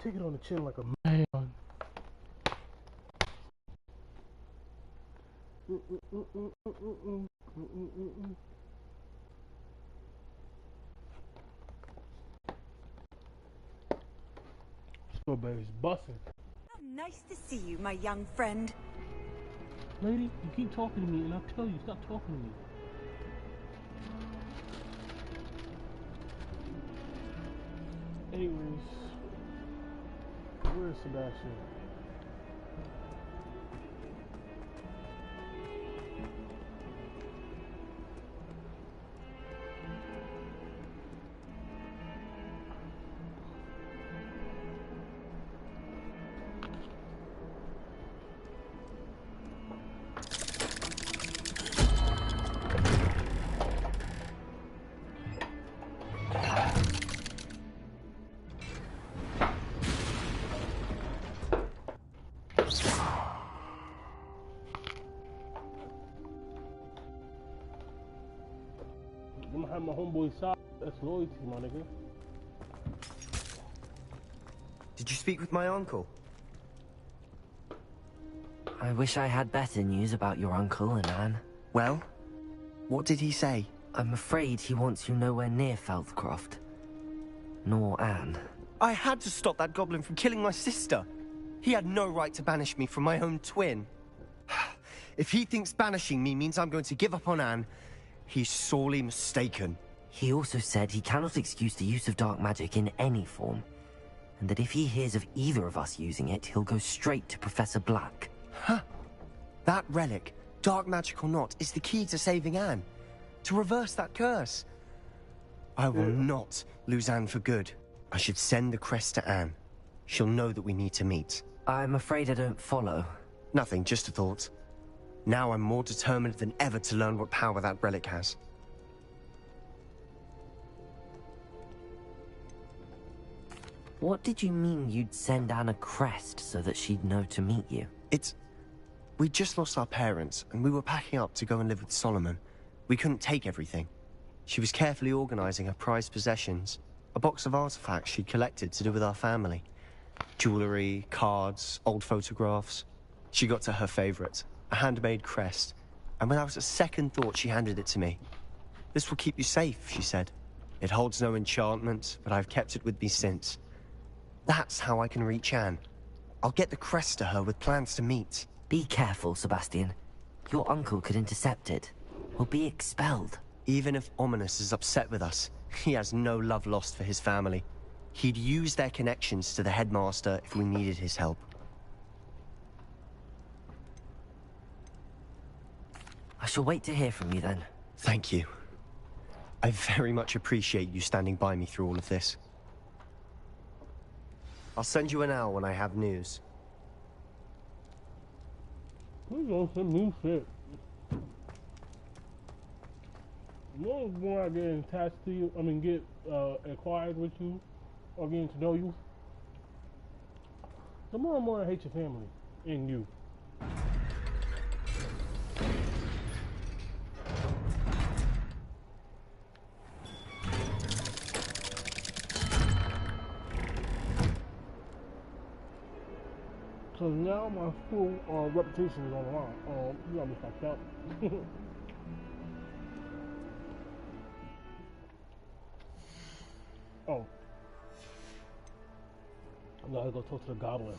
[SPEAKER 1] Take it on the chin like a man. Strawberries bussin'.
[SPEAKER 9] How nice to see you, my young friend.
[SPEAKER 1] Lady, you keep talking to me and I'll tell you, stop talking to me. Anyways, where's Sebastian? I'm gonna have my homeboy side. That's loyalty, my nigga.
[SPEAKER 5] Did you speak with my uncle?
[SPEAKER 4] I wish I had better news about your uncle and Anne.
[SPEAKER 5] Well, what did he say?
[SPEAKER 4] I'm afraid he wants you nowhere near Feldcroft. Nor Anne.
[SPEAKER 5] I had to stop that goblin from killing my sister. He had no right to banish me from my own twin. If he thinks banishing me means I'm going to give up on Anne, he's sorely mistaken.
[SPEAKER 4] He also said he cannot excuse the use of dark magic in any form, and that if he hears of either of us using it, he'll go straight to Professor Black.
[SPEAKER 5] Huh. That relic, dark magic or not, is the key to saving Anne. To reverse that curse. I will not lose Anne for good. I should send the crest to Anne. She'll know that we need to meet.
[SPEAKER 4] I'm afraid I don't follow.
[SPEAKER 5] Nothing, just a thought. Now I'm more determined than ever to learn what power that relic has.
[SPEAKER 4] What did you mean you'd send Anne a crest so that she'd know to meet you?
[SPEAKER 5] We just lost our parents, and we were packing up to go and live with Solomon. We couldn't take everything. She was carefully organizing her prized possessions, a box of artifacts she'd collected to do with our family. Jewelry, cards, old photographs. She got to her favorite, a handmade crest, and without a second thought she handed it to me. This will keep you safe, she said. It holds no enchantment, but I've kept it with me since. That's how I can reach Anne. I'll get the crest to her with plans to meet.
[SPEAKER 4] Be careful, Sebastian. Your uncle could intercept it. We'll be expelled.
[SPEAKER 5] Even if Ominous is upset with us, he has no love lost for his family. He'd use their connections to the headmaster if we needed his help.
[SPEAKER 4] I shall wait to hear from you then.
[SPEAKER 5] Thank you. I very much appreciate you standing by me through all of this. I'll send you an owl when I have news.
[SPEAKER 1] Please don't send me shit. The more I get attached to you, get acquired with you, or getting to know you, the more and more I hate your family and you. Because now my school reputation is on the line. You gotta be fucked up. Oh. I gotta go talk to the goblin.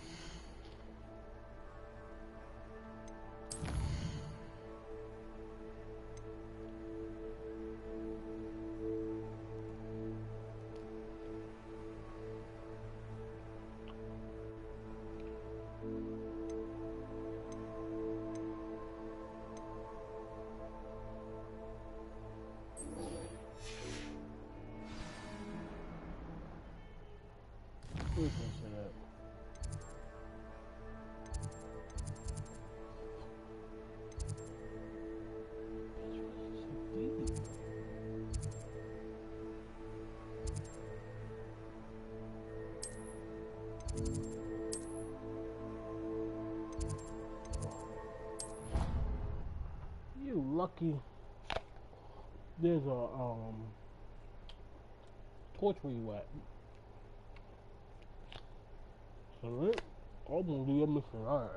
[SPEAKER 1] Please don't say that. You lucky. There's a torch where you at. So I'm gonna do your mission right.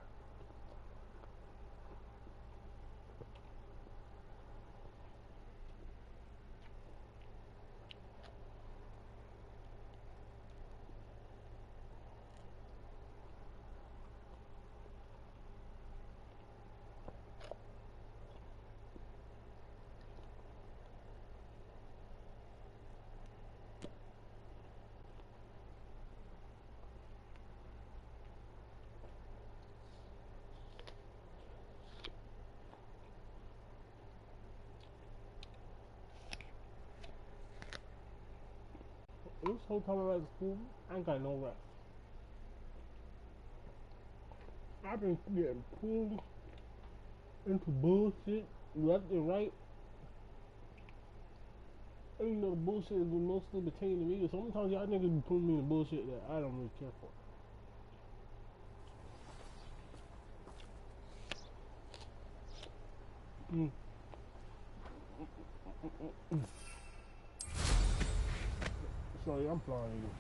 [SPEAKER 1] This whole time I'm at school, I ain't got no rest. I've been getting pulled into bullshit left and right. And you know the bullshit is mostly pertaining to me. Sometimes y'all niggas be putting me in bullshit that I don't really care for. Sorry, I'm flying you.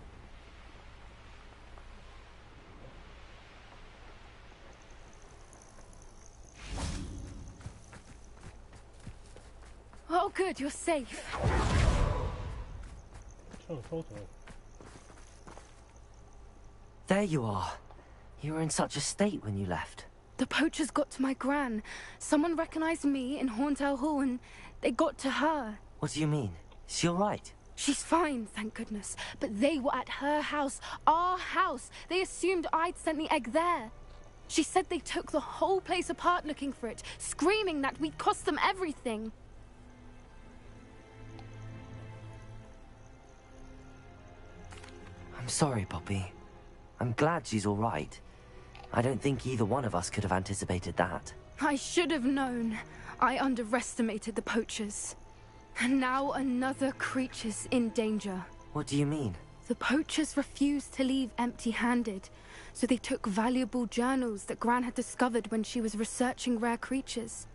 [SPEAKER 3] Oh, good, you're safe.
[SPEAKER 4] There you are. You were in such a state when you left.
[SPEAKER 3] The poachers got to my gran. Someone recognized me in Horntail Hall and they got to her.
[SPEAKER 4] What do you mean? Is she all right?
[SPEAKER 3] She's fine, thank goodness. But they were at her house, our house. They assumed I'd sent the egg there. She said they took the whole place apart looking for it, screaming that we'd cost them everything.
[SPEAKER 4] I'm sorry, Poppy. I'm glad she's all right. I don't think either one of us could have anticipated that.
[SPEAKER 3] I should have known. I underestimated the poachers. And now another creature's in danger.
[SPEAKER 4] What do you mean?
[SPEAKER 3] The poachers refused to leave empty-handed, so they took valuable journals that Gran had discovered when she was researching rare creatures.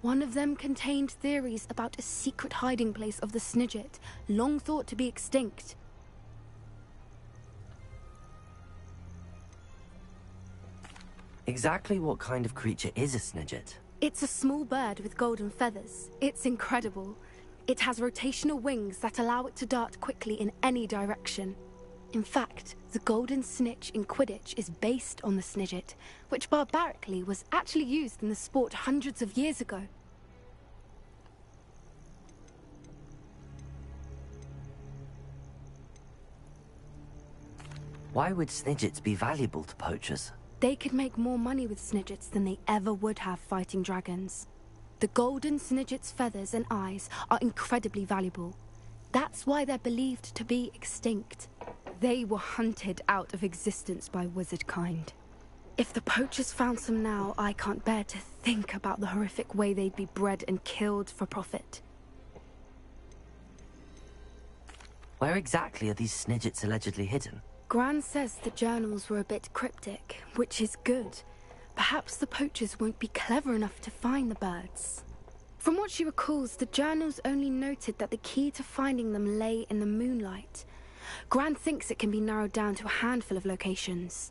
[SPEAKER 3] One of them contained theories about a secret hiding place of the Snidget, long thought to be extinct.
[SPEAKER 4] Exactly what kind of creature is a Snidget?
[SPEAKER 3] It's a small bird with golden feathers. It's incredible. It has rotational wings that allow it to dart quickly in any direction. In fact, the golden snitch in Quidditch is based on the Snidget, which barbarically was actually used in the sport hundreds of years ago.
[SPEAKER 4] Why would Snidgets be valuable to poachers?
[SPEAKER 3] They could make more money with Snidgets than they ever would have fighting dragons. The golden Snidget's feathers and eyes are incredibly valuable. That's why they're believed to be extinct. They were hunted out of existence by wizard kind. If the poachers found some now, I can't bear to think about the horrific way they'd be bred and killed for profit.
[SPEAKER 4] Where exactly are these Snidgets allegedly hidden?
[SPEAKER 3] Gran says the journals were a bit cryptic, which is good. Perhaps the poachers won't be clever enough to find the birds. From what she recalls, the journals only noted that the key to finding them lay in the moonlight. Gran thinks it can be narrowed down to a handful of locations.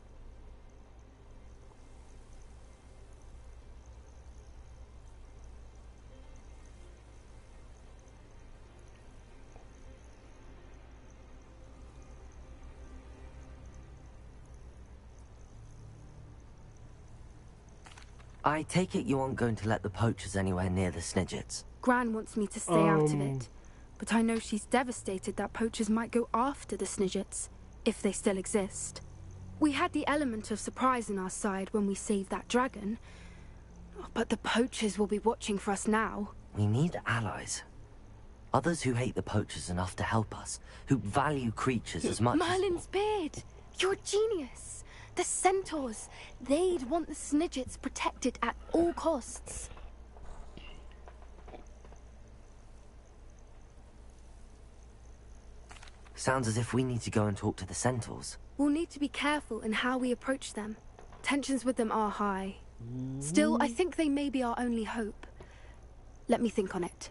[SPEAKER 4] I take it you aren't going to let the poachers anywhere near the Snidgets.
[SPEAKER 3] Gran wants me to stay out of it, but I know she's devastated that poachers might go after the Snidgets, if they still exist. We had the element of surprise on our side when we saved that dragon, but the poachers will be watching for us now.
[SPEAKER 4] We need allies. Others who hate the poachers enough to help us, who value creatures as much
[SPEAKER 3] Merlin's beard! You're a genius! The centaurs, they'd want the Snidgets protected at all costs.
[SPEAKER 4] Sounds as if we need to go and talk to the centaurs.
[SPEAKER 3] We'll need to be careful in how we approach them. Tensions with them are high. Still, I think they may be our only hope. Let me think on it.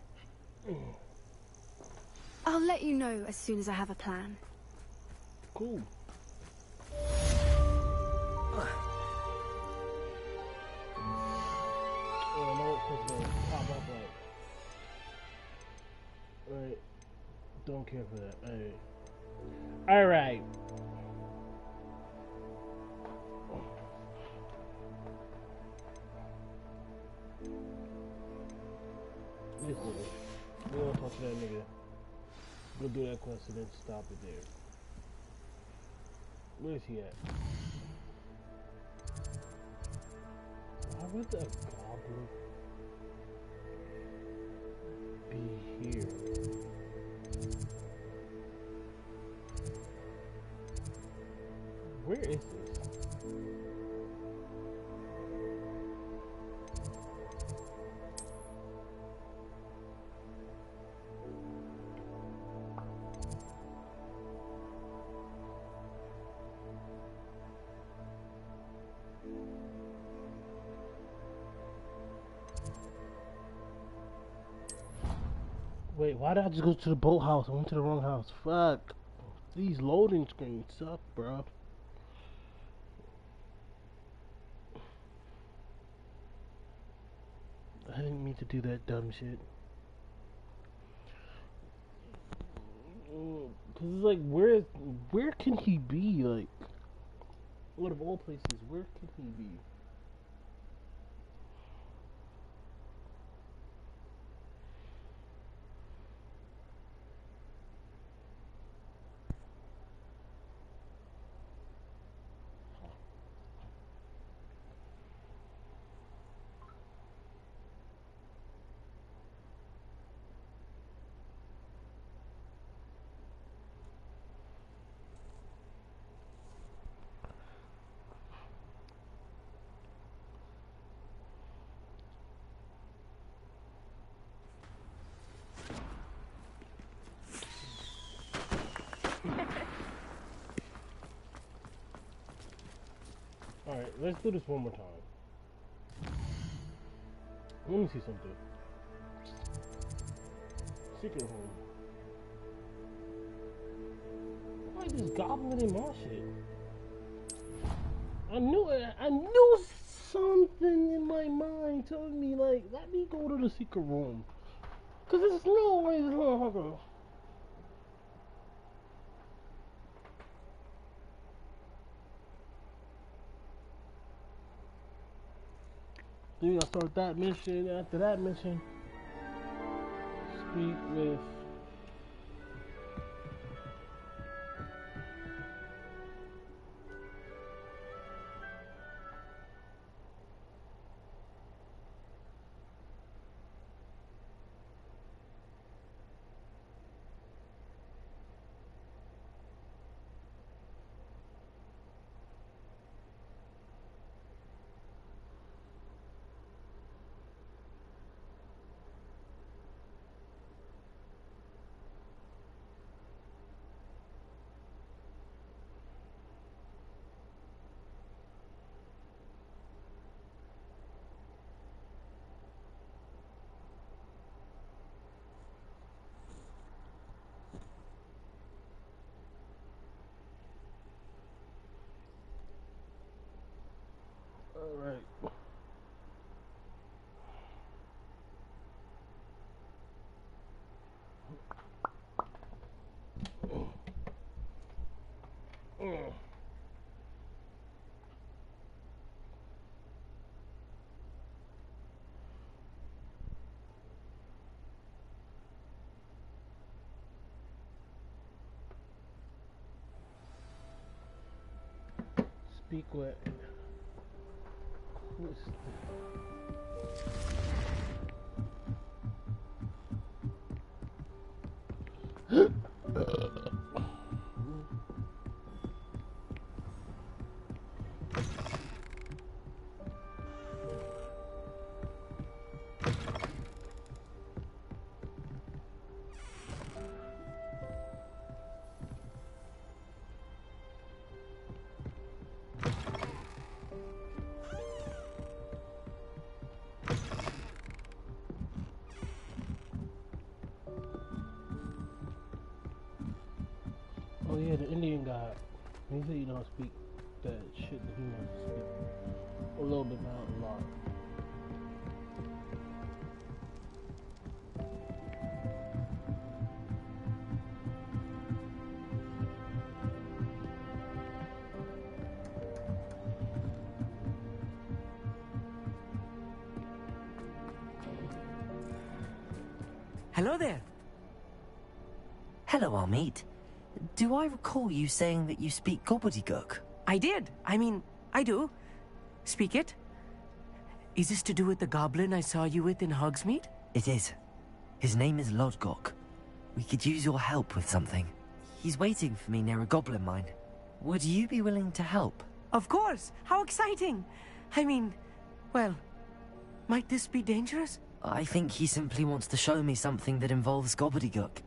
[SPEAKER 3] I'll let you know as soon as I have a plan.
[SPEAKER 1] Cool. Oh, no, it's supposed to pop up like. Alright. Don't care for that. Alright. This nigga. We don't talk to that nigga. We'll do that quest and then stop it there. Where's he at? Why would the goblin be here? Where is this? Wait, why did I just go to the boathouse? I went to the wrong house. Fuck. These loading screens suck, bro. I didn't mean to do that dumb shit. Cause it's like, where can he be? Like, out of all places, where can he be? Alright, let's do this one more time. Let me see something. Secret home. Why this goblin in my shit? I knew something in my mind told me, like, let me go to the secret room. Cause there's no way this motherfucker. Then we gotta start that mission. After that mission, speak with Alright. Speak what? Oh yeah, the Indian guy. He said you don't speak that shit that he wants to speak. A little bit, not a lot.
[SPEAKER 6] Hello there.
[SPEAKER 4] Hello, Amit. Do I recall you saying that you speak gobbledygook?
[SPEAKER 6] I did. I mean, I do. Speak it. Is this to do with the goblin I saw you with in Hogsmeade?
[SPEAKER 4] It is. His name is Lodgok. We could use your help with something. He's waiting for me near a goblin mine. Would you be willing to help?
[SPEAKER 6] Of course. How exciting. I mean, well, might this be dangerous?
[SPEAKER 4] I think he simply wants to show me something that involves gobbledygook.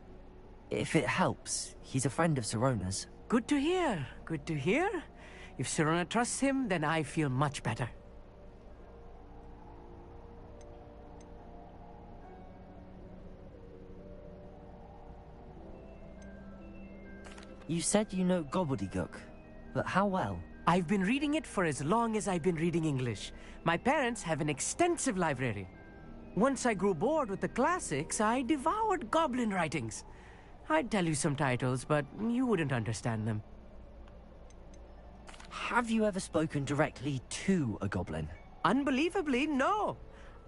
[SPEAKER 4] If it helps, he's a friend of Sirona's.
[SPEAKER 6] Good to hear. Good to hear. If Sirona trusts him, then I feel much better.
[SPEAKER 4] You said you know gobbledygook, but how well?
[SPEAKER 6] I've been reading it for as long as I've been reading English. My parents have an extensive library. Once I grew bored with the classics, I devoured goblin writings. I'd tell you some titles, but you wouldn't understand them.
[SPEAKER 4] Have you ever spoken directly to a goblin?
[SPEAKER 6] Unbelievably, no.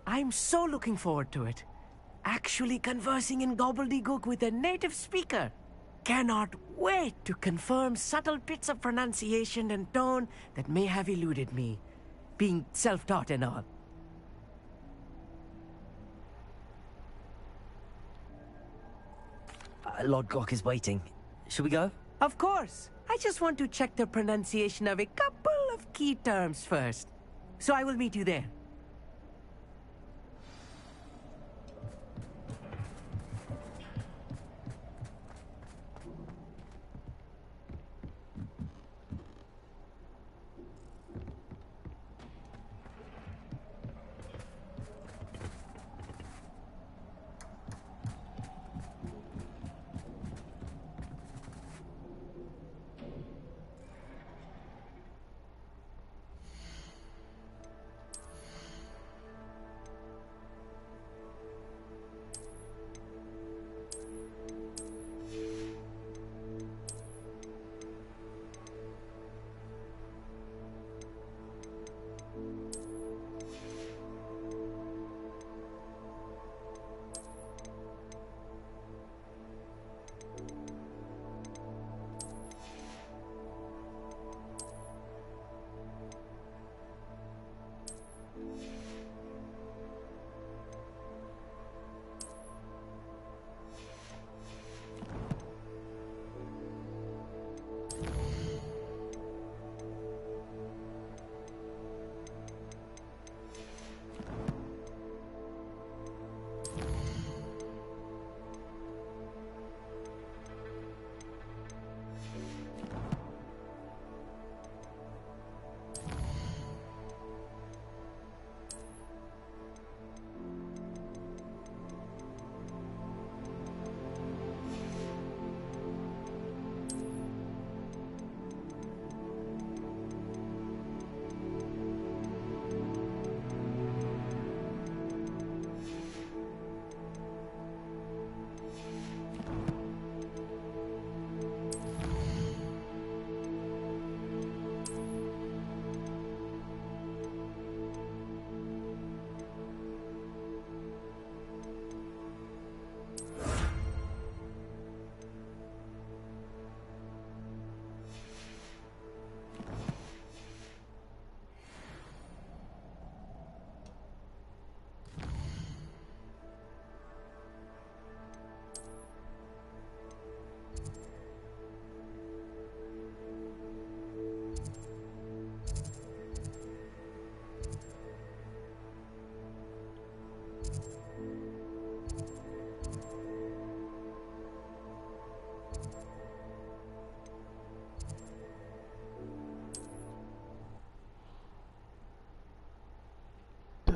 [SPEAKER 6] I'm so looking forward to it. Actually conversing in gobbledygook with a native speaker. Cannot wait to confirm subtle bits of pronunciation and tone that may have eluded me, being self-taught and all.
[SPEAKER 4] Lodgok is waiting. Shall we go?
[SPEAKER 6] Of course. I just want to check the pronunciation of a couple of key terms first. So I will meet you there.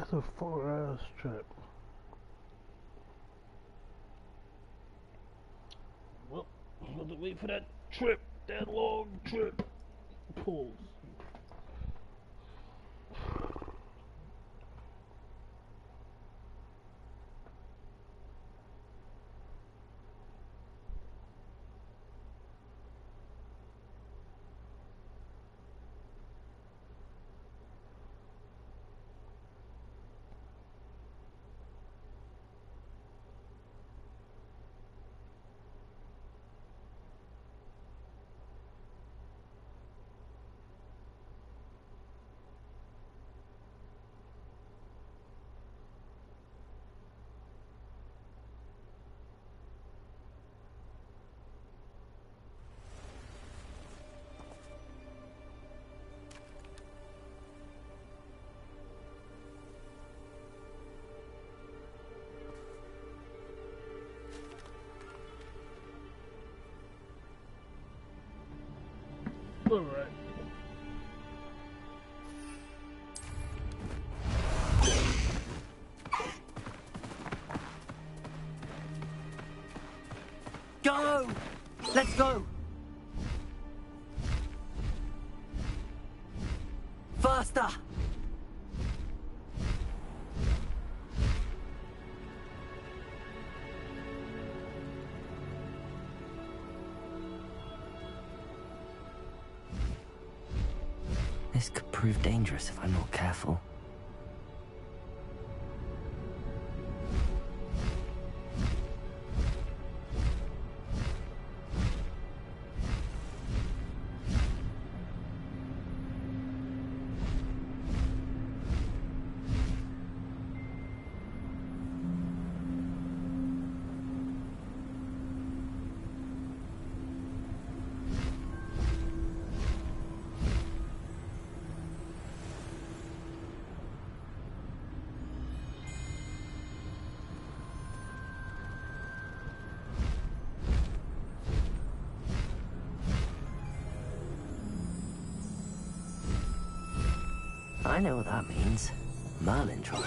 [SPEAKER 1] That's a far ass trip. Well, I'll have to wait for that trip, that long trip. Pulls. Alright.
[SPEAKER 6] Go! Let's go! Faster!
[SPEAKER 4] This could prove dangerous if I'm not careful. I know what that means. Merlin trial.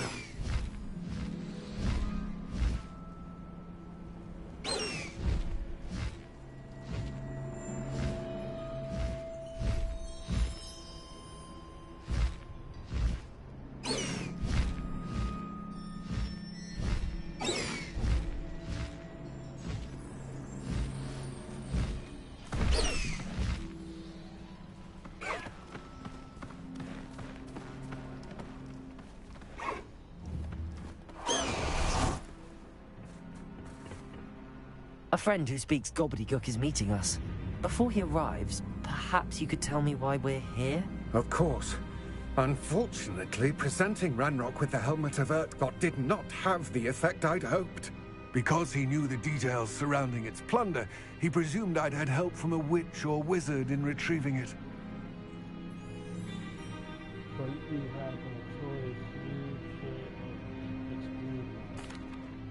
[SPEAKER 4] A friend who speaks gobbledygook is meeting us. Before he arrives, perhaps you could tell me why we're here?
[SPEAKER 11] Of course. Unfortunately, presenting Ranrock with the Helmet of Urtkot did not have the effect I'd hoped.
[SPEAKER 2] Because he knew the details surrounding its plunder, he presumed I'd had help from a witch or wizard in retrieving it.
[SPEAKER 1] But you have a choice. You should exclude.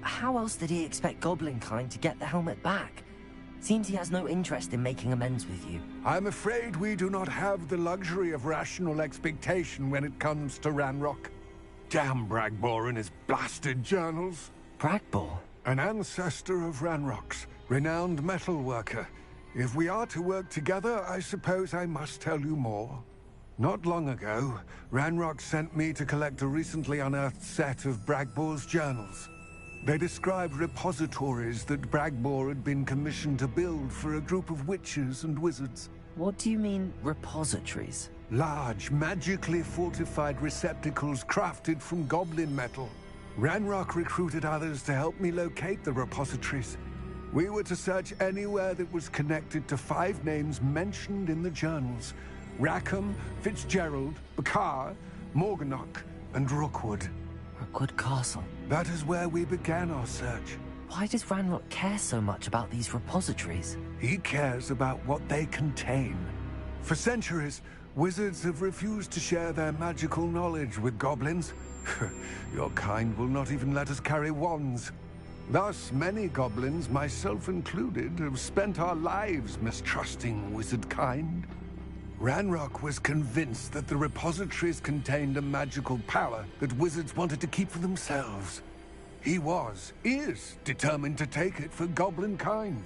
[SPEAKER 4] How else did he expect Goblinkind to get the helmet back? Seems he has no interest in making amends with you.
[SPEAKER 2] I'm afraid we do not have the luxury of rational expectation when it comes to Ranrock. Damn Bragbor and his blasted journals.
[SPEAKER 4] Bragbor?
[SPEAKER 2] An ancestor of Ranrock's, renowned metal worker. If we are to work together, I suppose I must tell you more. Not long ago, Ranrock sent me to collect a recently unearthed set of Bragbor's journals. They described repositories that Bragbor had been commissioned to build for a group of witches and wizards.
[SPEAKER 4] What do you mean, repositories?
[SPEAKER 2] Large, magically fortified receptacles crafted from goblin metal. Ranrock recruited others to help me locate the repositories. We were to search anywhere that was connected to 5 names mentioned in the journals. Rackham, Fitzgerald, Bakar, Morganach, and Rookwood.
[SPEAKER 4] Rookwood Castle.
[SPEAKER 2] That is where we began our search.
[SPEAKER 4] Why does Ranrock care so much about these repositories?
[SPEAKER 2] He cares about what they contain. For centuries, wizards have refused to share their magical knowledge with goblins. Your kind will not even let us carry wands. Thus, many goblins, myself included, have spent our lives mistrusting wizard kind. Ranrock was convinced that the repositories contained a magical power that wizards wanted to keep for themselves. He is determined to take it for goblin kind.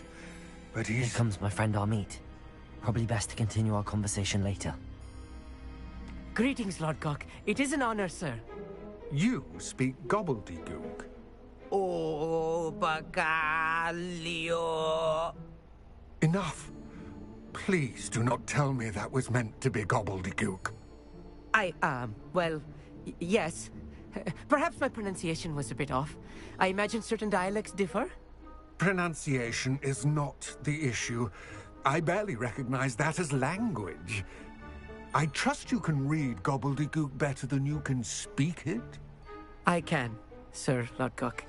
[SPEAKER 2] But
[SPEAKER 4] Here comes my friend Amit. Probably best to continue our conversation later.
[SPEAKER 6] Greetings, Lord Cock. It is an honor, sir.
[SPEAKER 11] You speak gobbledygook.
[SPEAKER 6] Oh, Bacalio.
[SPEAKER 2] Enough. Please do not tell me that was meant to be gobbledygook.
[SPEAKER 6] Well, yes. Perhaps my pronunciation was a bit off. I imagine certain dialects differ.
[SPEAKER 2] Pronunciation is not the issue. I barely recognize that as language. I trust you can read gobbledygook better than you can speak it?
[SPEAKER 6] I can, Sir Lodgok.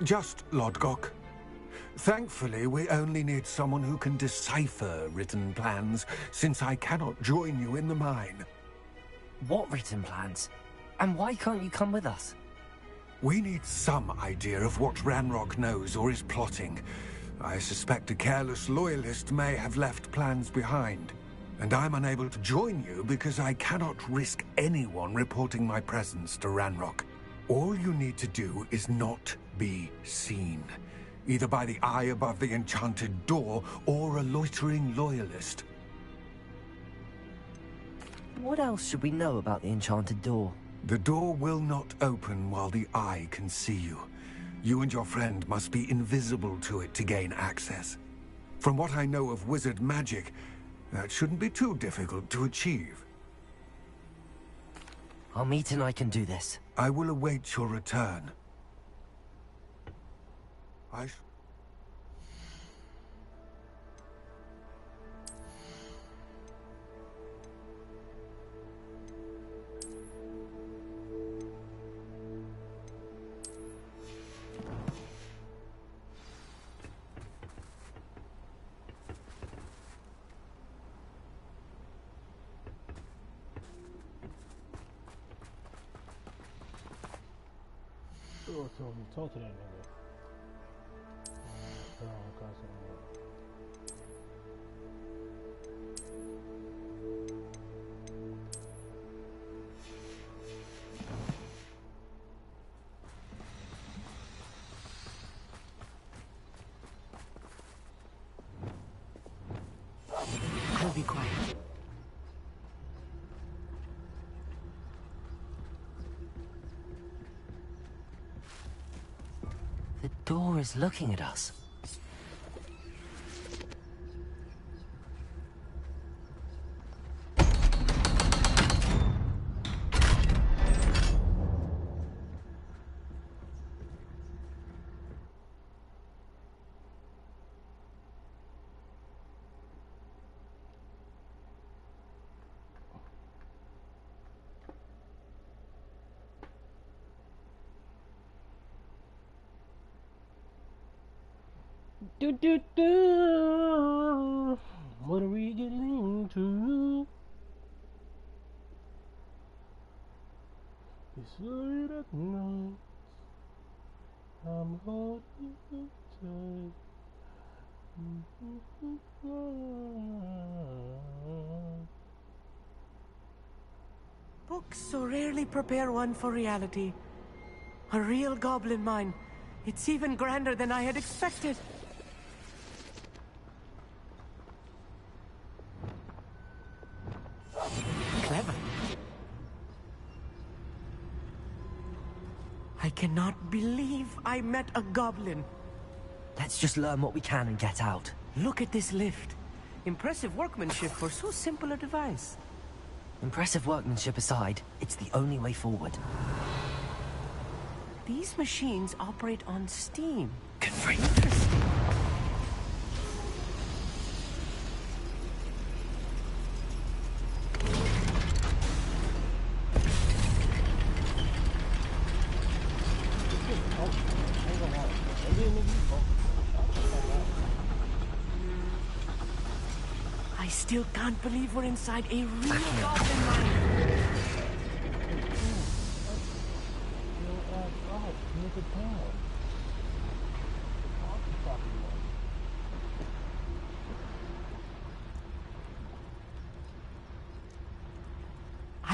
[SPEAKER 2] Just Lodgok. Thankfully, we only need someone who can decipher written plans, since I cannot join you in the mine.
[SPEAKER 4] What written plans? And why can't you come with us?
[SPEAKER 2] We need some idea of what Ranrock knows or is plotting. I suspect a careless loyalist may have left plans behind. And I'm unable to join you because I cannot risk anyone reporting my presence to Ranrock. All you need to do is not be seen, either by the eye above the enchanted door or a loitering loyalist.
[SPEAKER 4] What else should we know about the enchanted door?
[SPEAKER 2] The door will not open while the eye can see you. You and your friend must be invisible to it to gain access. From what I know of wizard magic, that shouldn't be too difficult to achieve.
[SPEAKER 4] Amit and I can do this.
[SPEAKER 2] I will await your return.
[SPEAKER 1] So talk to that nigga.
[SPEAKER 6] I'll be quiet.
[SPEAKER 4] The door is looking at us.
[SPEAKER 1] What are we getting into? It's late at night. I'm holding you tight.
[SPEAKER 6] Books so rarely prepare one for reality. A real goblin mine. It's even grander than I had expected. Clever. I cannot believe I met a goblin.
[SPEAKER 4] Let's just learn what we can and get out.
[SPEAKER 6] Look at this lift. Impressive workmanship for so simple a device.
[SPEAKER 4] Impressive workmanship aside, it's the only way forward.
[SPEAKER 6] These machines operate on steam.
[SPEAKER 4] Confirm.
[SPEAKER 6] Interesting. I still can't believe we're inside a real goblin mine.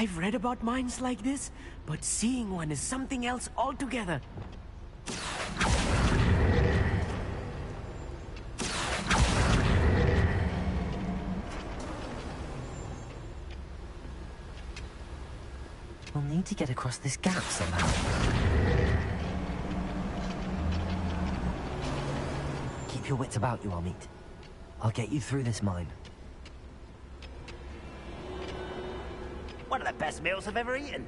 [SPEAKER 6] I've read about mines like this, but seeing one is something else altogether.
[SPEAKER 4] We'll need to get across this gap somehow. Keep your wits about you, Amit. I'll get you through this mine.
[SPEAKER 8] One of the best meals I've ever eaten.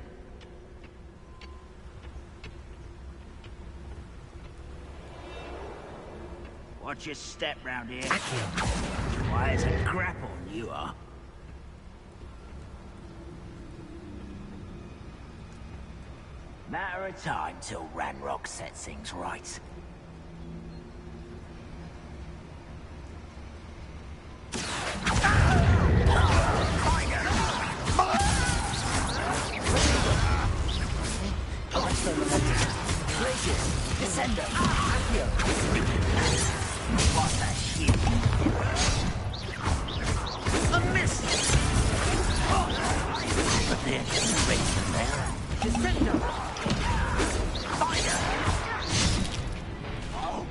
[SPEAKER 8] Watch your step round here. Why, it's a grapple, you are. Matter of time till Ranrock sets things right. Descender! Accio! What a shit! A miss! But they're just racing there. Descender! Fire! Oh!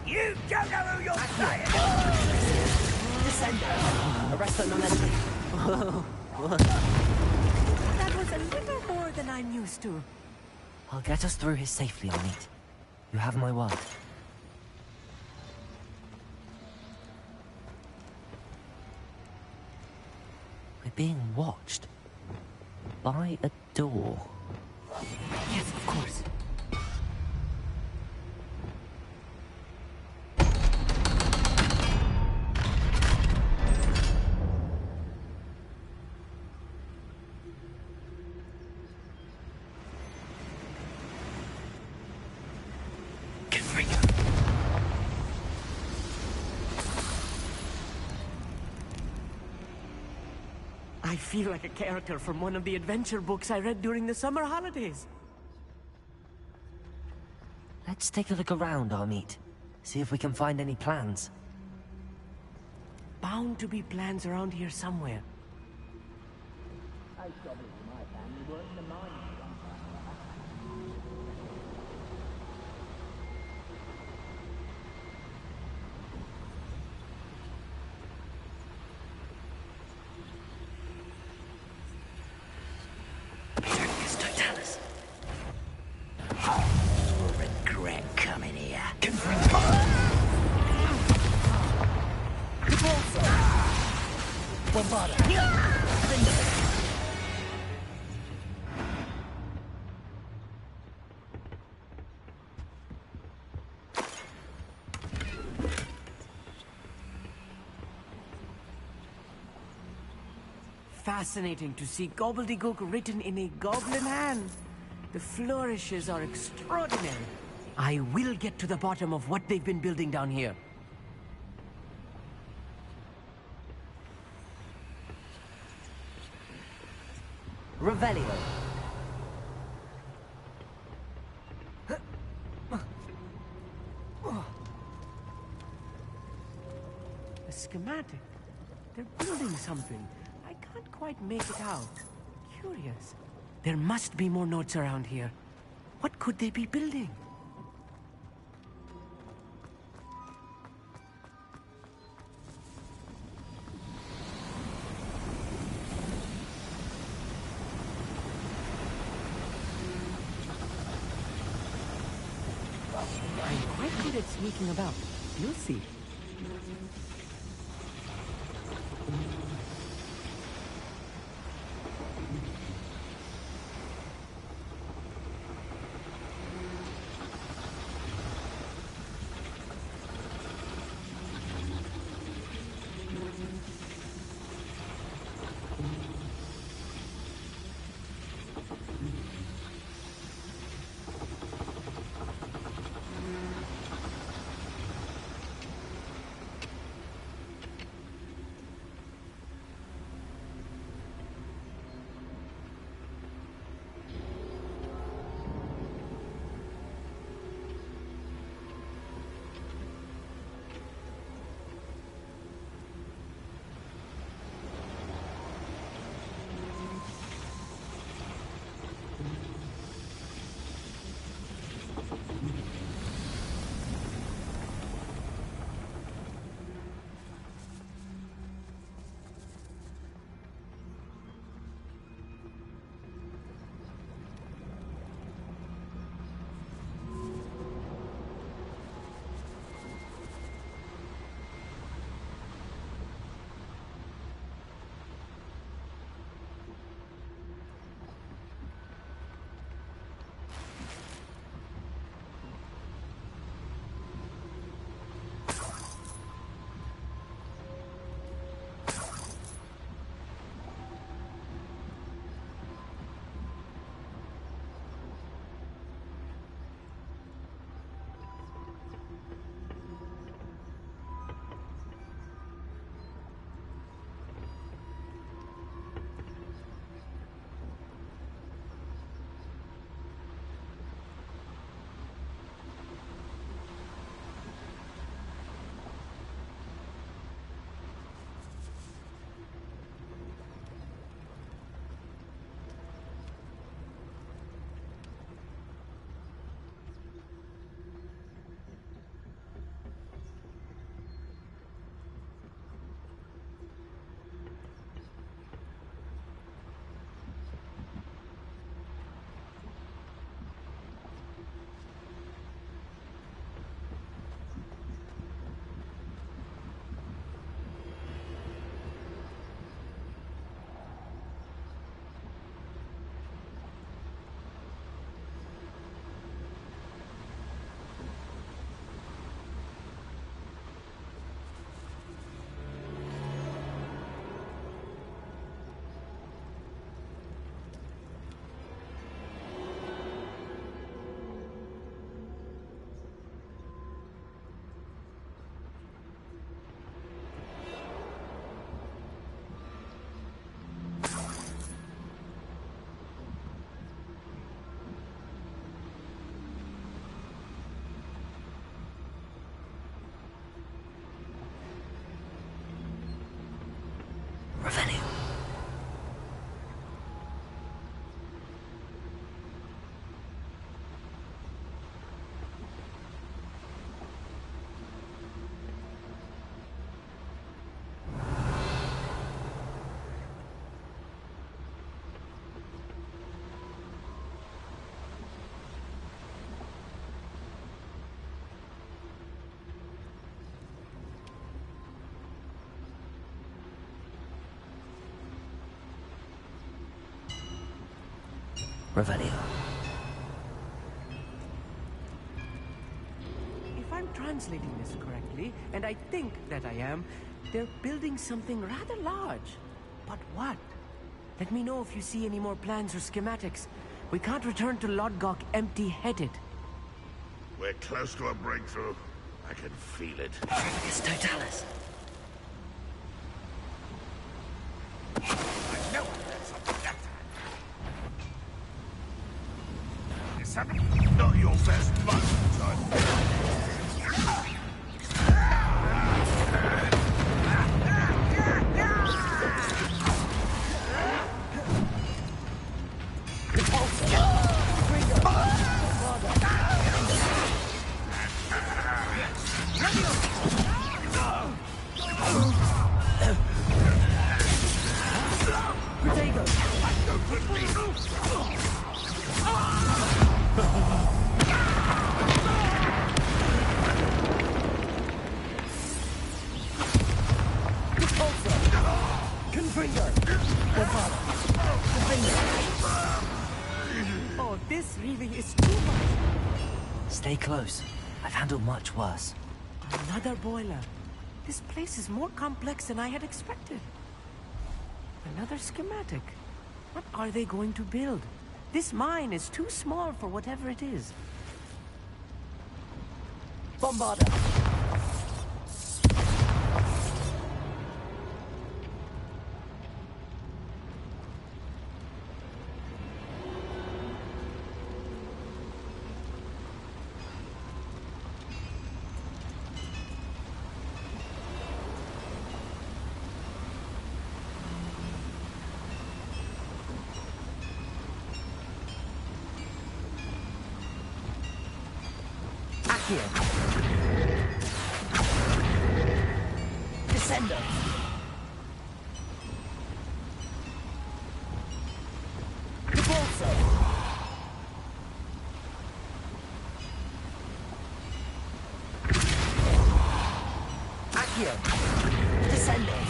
[SPEAKER 8] You don't know who you're playing! Descender! Arrest the momentum.
[SPEAKER 6] That was a little more than I'm used to.
[SPEAKER 4] I'll get us through here safely, Amit. You have my word. We're being watched. By a door.
[SPEAKER 6] Yes, of course. I feel like a character from one of the adventure books I read during the summer holidays.
[SPEAKER 4] Let's take a look around, Amit. See if we can find any plans.
[SPEAKER 6] Bound to be plans around here somewhere.
[SPEAKER 8] You'll regret coming here.
[SPEAKER 6] Fascinating to see gobbledygook written in a goblin hand. The flourishes are extraordinary. I will get to the bottom of what they've been building down here.
[SPEAKER 4] Revelio.
[SPEAKER 6] A schematic. They're building something. I can't quite make it out. Curious. There must be more notes around here. What could they be building? I'm quite good at sneaking about. You'll see.
[SPEAKER 4] Revelio.
[SPEAKER 6] If I'm translating this correctly, and I think that I am, they're building something rather large. But what? Let me know if you see any more plans or schematics. We can't return to Lodgok empty-headed.
[SPEAKER 7] We're close to a breakthrough. I can feel it.
[SPEAKER 4] It's Totalis.
[SPEAKER 7] I know there's something that time. Is something not your best moment, son?
[SPEAKER 6] Oh, this really is too much.
[SPEAKER 4] Stay close. I've handled much worse.
[SPEAKER 6] Another boiler. This place is more complex than I had expected. Another schematic. What are they going to build? This mine is too small for whatever it is.
[SPEAKER 4] Bombarder!
[SPEAKER 6] Descender. Repulsor. Accio. Descender.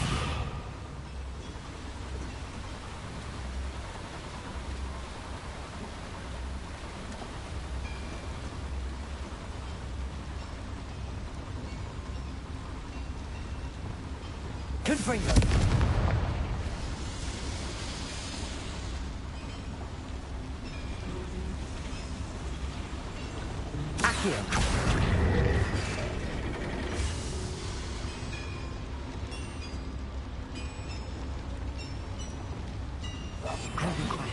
[SPEAKER 6] Confringo. Accio. I'll be quiet.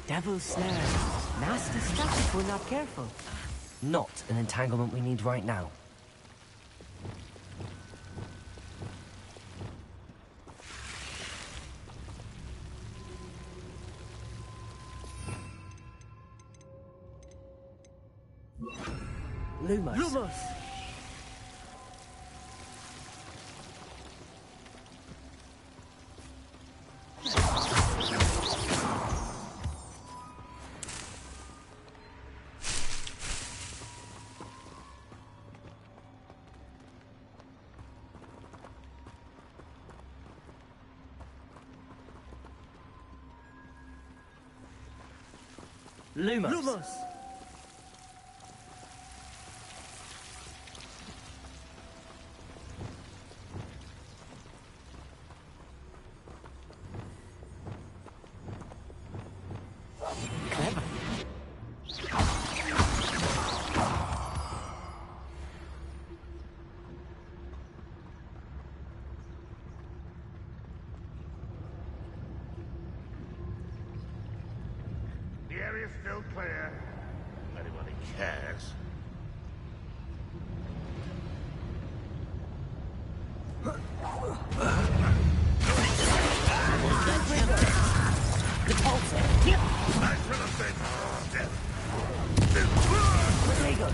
[SPEAKER 6] Devil's snare. Nasty stuff if we're not careful.
[SPEAKER 4] Not an entanglement we need right now. Lumos.
[SPEAKER 6] Lumos!
[SPEAKER 4] Lumos.
[SPEAKER 6] Lumos! Clever.
[SPEAKER 7] The area's still clear. Anybody cares? Nice little thing. Death.
[SPEAKER 6] There you go.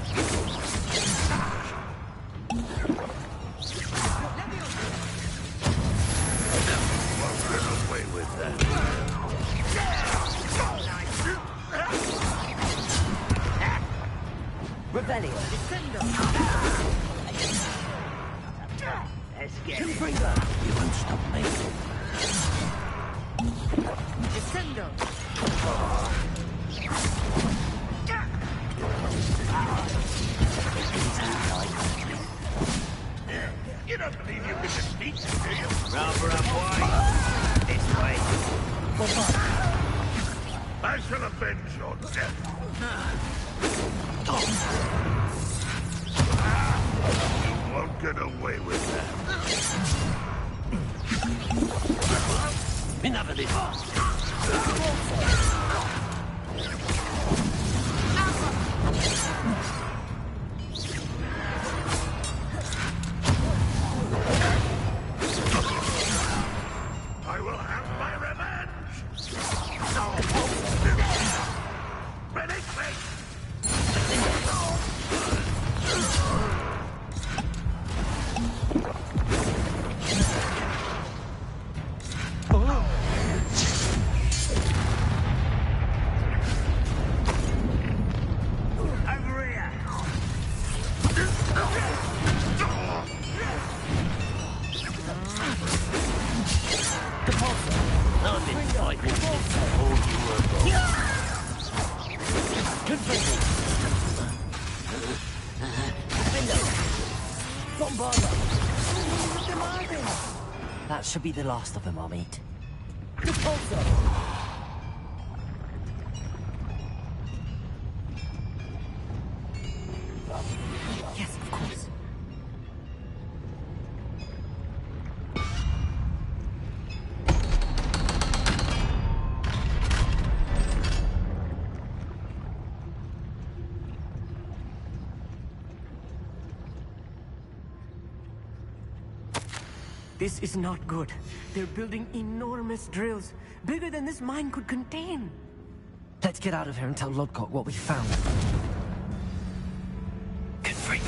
[SPEAKER 7] I shall avenge your death. You won't get away with that.
[SPEAKER 6] Enough of this.
[SPEAKER 7] I will have my revenge! Ready, quick!
[SPEAKER 8] Over here!
[SPEAKER 6] I've been fighting since all you were born. Confronting.
[SPEAKER 4] That should be the last of them I'll meet.
[SPEAKER 6] Yes, of course. This is not good. They're building enormous drills, bigger than this mine could contain.
[SPEAKER 4] Let's get out of here and tell Lodgok what we found.
[SPEAKER 6] Good freak.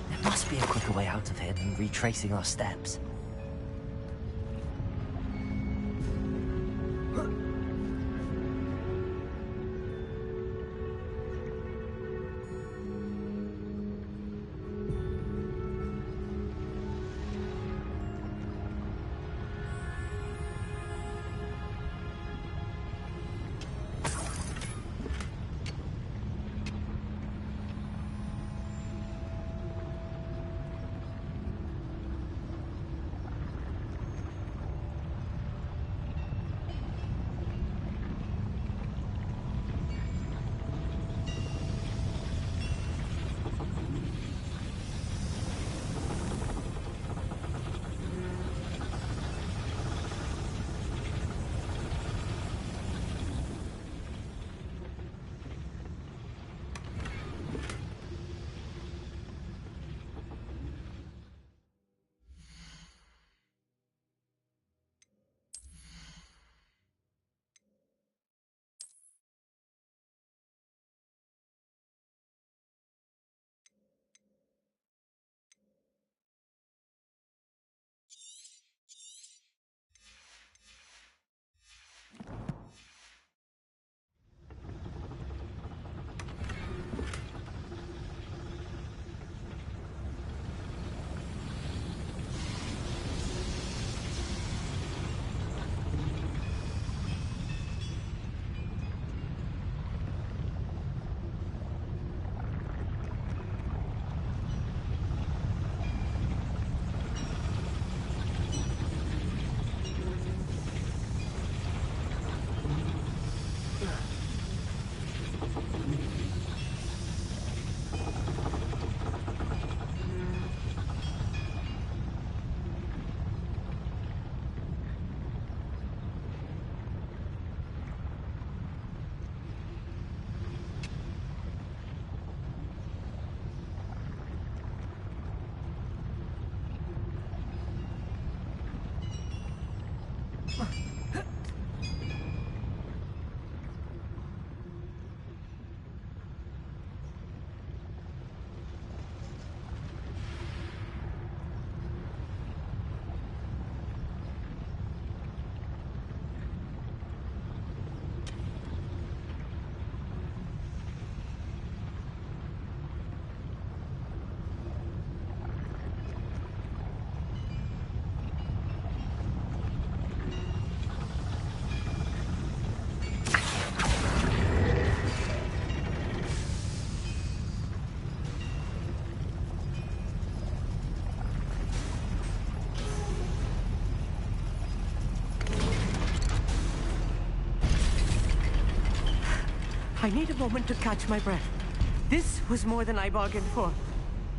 [SPEAKER 4] There must be a quicker way out of here than retracing our steps.
[SPEAKER 6] I need a moment to catch my breath. This was more than I bargained for.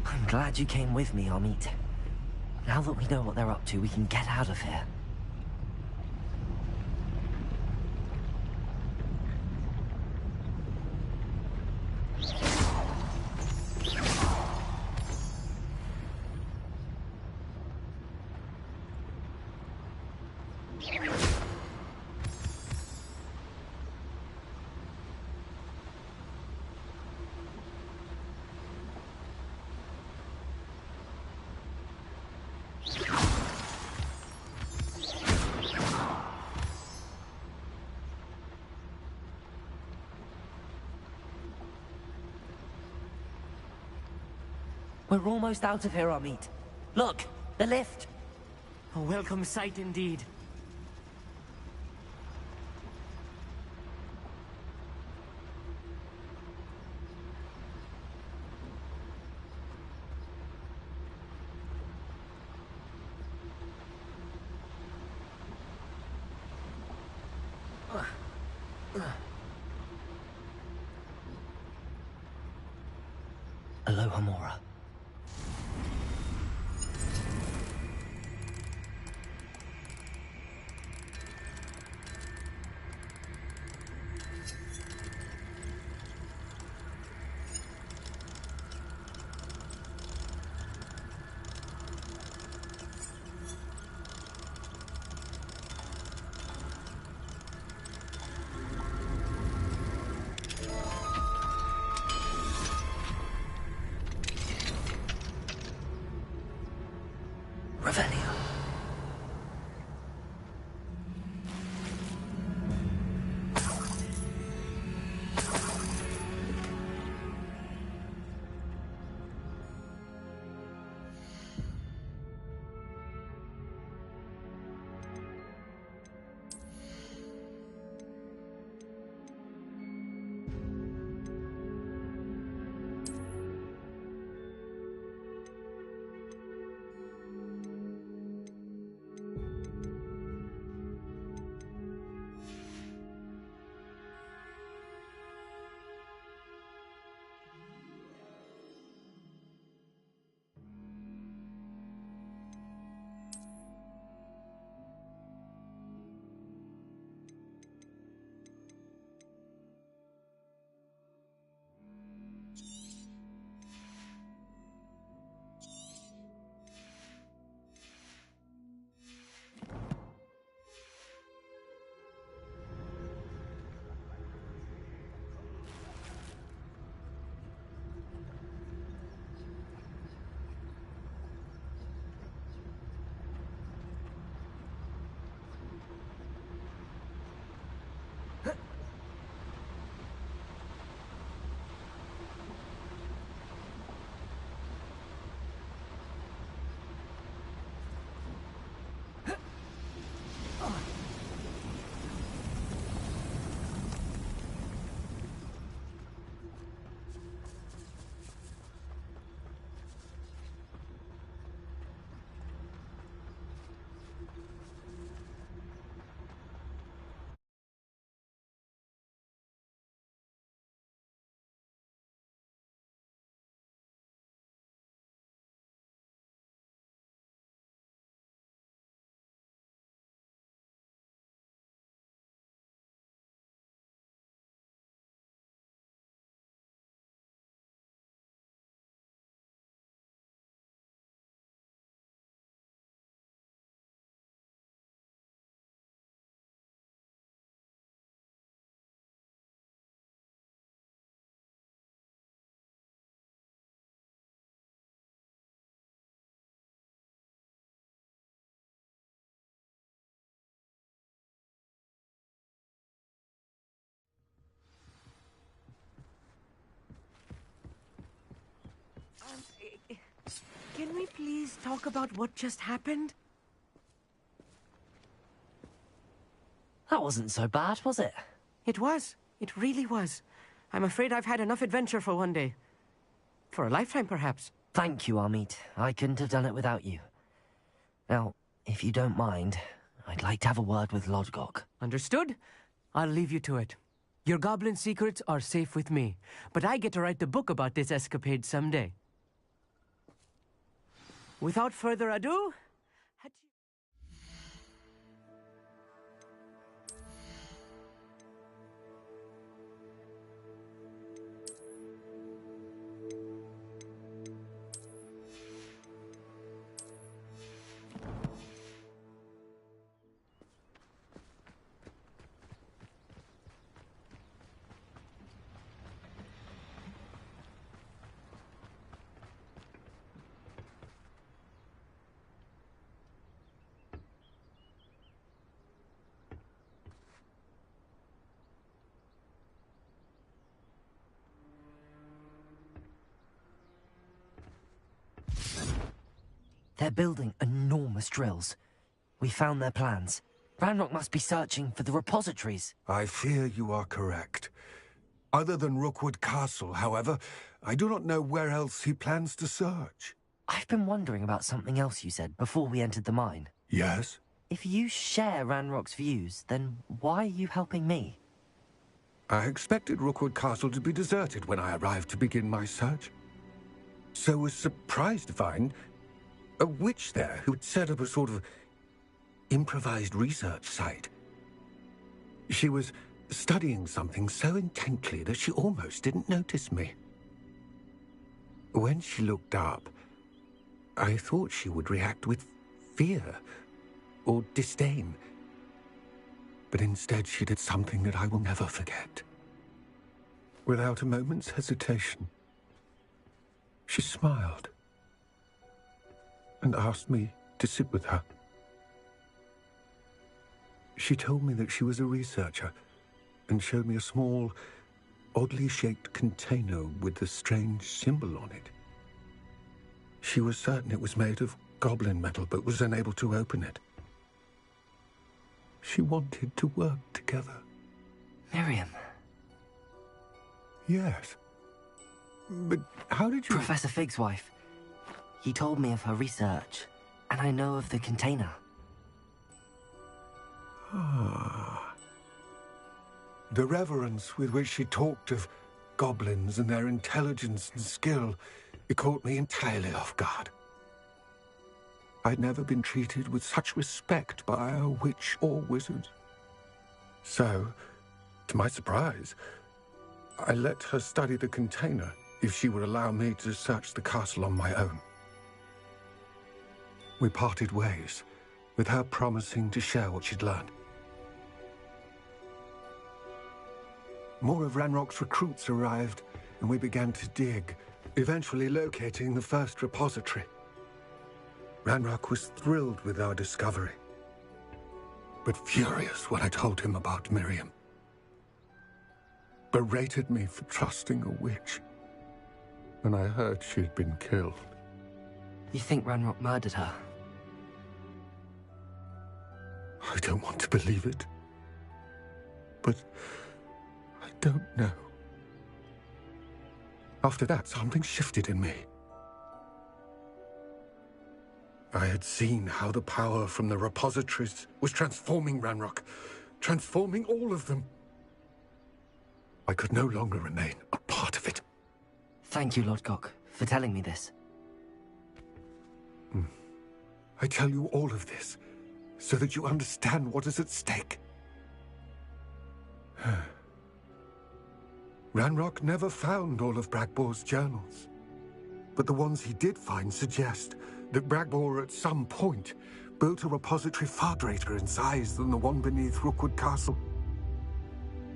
[SPEAKER 4] I'm glad you came with me, Amit. Now that we know what they're up to, we can get out of here. We're almost out of here, Amit. Look, the lift.
[SPEAKER 6] A welcome sight indeed.
[SPEAKER 4] Aloha, Mora. Revelio.
[SPEAKER 6] Can we please talk about what just happened?
[SPEAKER 4] That wasn't so bad, was it?
[SPEAKER 6] It was. It really was. I'm afraid I've had enough adventure for one day. For a lifetime, perhaps.
[SPEAKER 4] Thank you, Amit. I couldn't have done it without you. Now, if you don't mind, I'd like to have a word with Lodgok.
[SPEAKER 6] Understood. I'll leave you to it. Your goblin secrets are safe with me, but I get to write the book about this escapade someday. Without further ado,
[SPEAKER 4] They're building enormous drills. We found their plans. Ranrock must be searching for the repositories.
[SPEAKER 2] I fear you are correct. Other than Rookwood Castle, however, I do not know where else he plans to search.
[SPEAKER 4] I've been wondering about something else you said before we entered the mine.
[SPEAKER 2] Yes?
[SPEAKER 4] If you share Ranrock's views, then why are you helping me?
[SPEAKER 2] I expected Rookwood Castle to be deserted when I arrived to begin my search. So was surprised to find a witch there who had set up a sort of improvised research site. She was studying something so intently that she almost didn't notice me. When she looked up, I thought she would react with fear or disdain. But instead she did something that I will never forget. Without a moment's hesitation, she smiled and asked me to sit with her. She told me that she was a researcher and showed me a small, oddly shaped container with a strange symbol on it. She was certain it was made of goblin metal, but was unable to open it. She wanted to work together.
[SPEAKER 4] Miriam.
[SPEAKER 2] Yes. But how did you...
[SPEAKER 4] Professor Fig's wife. He told me of her research, and I know of the container.
[SPEAKER 2] Ah. The reverence with which she talked of goblins and their intelligence and skill, it caught me entirely off guard. I'd never been treated with such respect by a witch or wizard. So, to my surprise, I let her study the container if she would allow me to search the castle on my own. We parted ways, with her promising to share what she'd learned. More of Ranrock's recruits arrived, and we began to dig, eventually locating the first repository. Ranrock was thrilled with our discovery, but furious when I told him about Miriam. Berated me for trusting a witch when I heard she'd been killed.
[SPEAKER 4] You think Ranrock murdered her?
[SPEAKER 2] I don't want to believe it, but I don't know. After that, something shifted in me. I had seen how the power from the repositories was transforming Ranrock, transforming all of them. I could no longer remain a part of it.
[SPEAKER 4] Thank you, Lord Cock, for telling me this.
[SPEAKER 2] I tell you all of this so that you understand what is at stake. Ranrock never found all of Bragbor's journals, but the ones he did find suggest that Bragbor at some point built a repository far greater in size than the one beneath Rookwood Castle.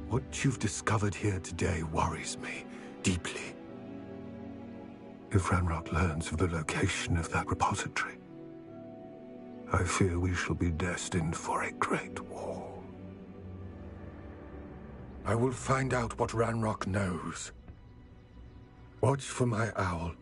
[SPEAKER 2] What you've discovered here today worries me deeply. If Ranrock learns of the location of that repository, I fear we shall be destined for a great war. I will find out what Ranrock knows. Watch for my owl.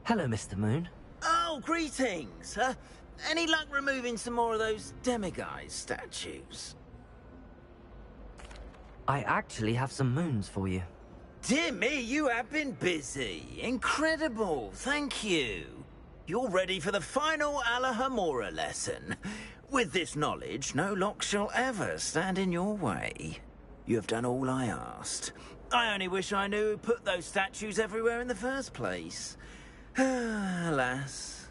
[SPEAKER 4] Hello, Mr. Moon.
[SPEAKER 8] Oh, greetings. Any luck removing some more of those demiguise statues?
[SPEAKER 4] I actually have some moons for you.
[SPEAKER 8] Dear me, you have been busy. Incredible, thank you. You're ready for the final Alahamora lesson. With this knowledge, no lock shall ever stand in your way. You have done all I asked. I only wish I knew who put those statues everywhere in the first place. Alas.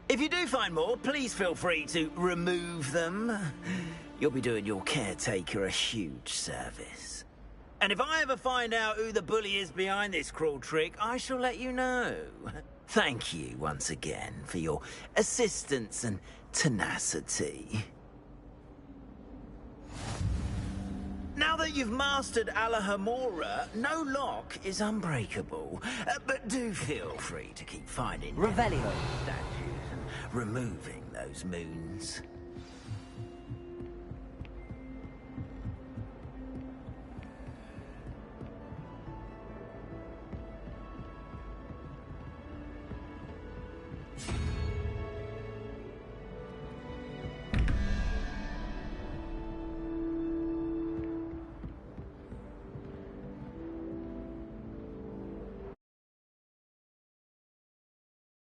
[SPEAKER 8] If you do find more, please feel free to remove them. You'll be doing your caretaker a huge service. And if I ever find out who the bully is behind this cruel trick, I shall let you know. Thank you once again for your assistance and tenacity. Now that you've mastered Alahamora, no lock is unbreakable. But do feel free to keep finding
[SPEAKER 4] Revelio.
[SPEAKER 8] statues and removing those moons.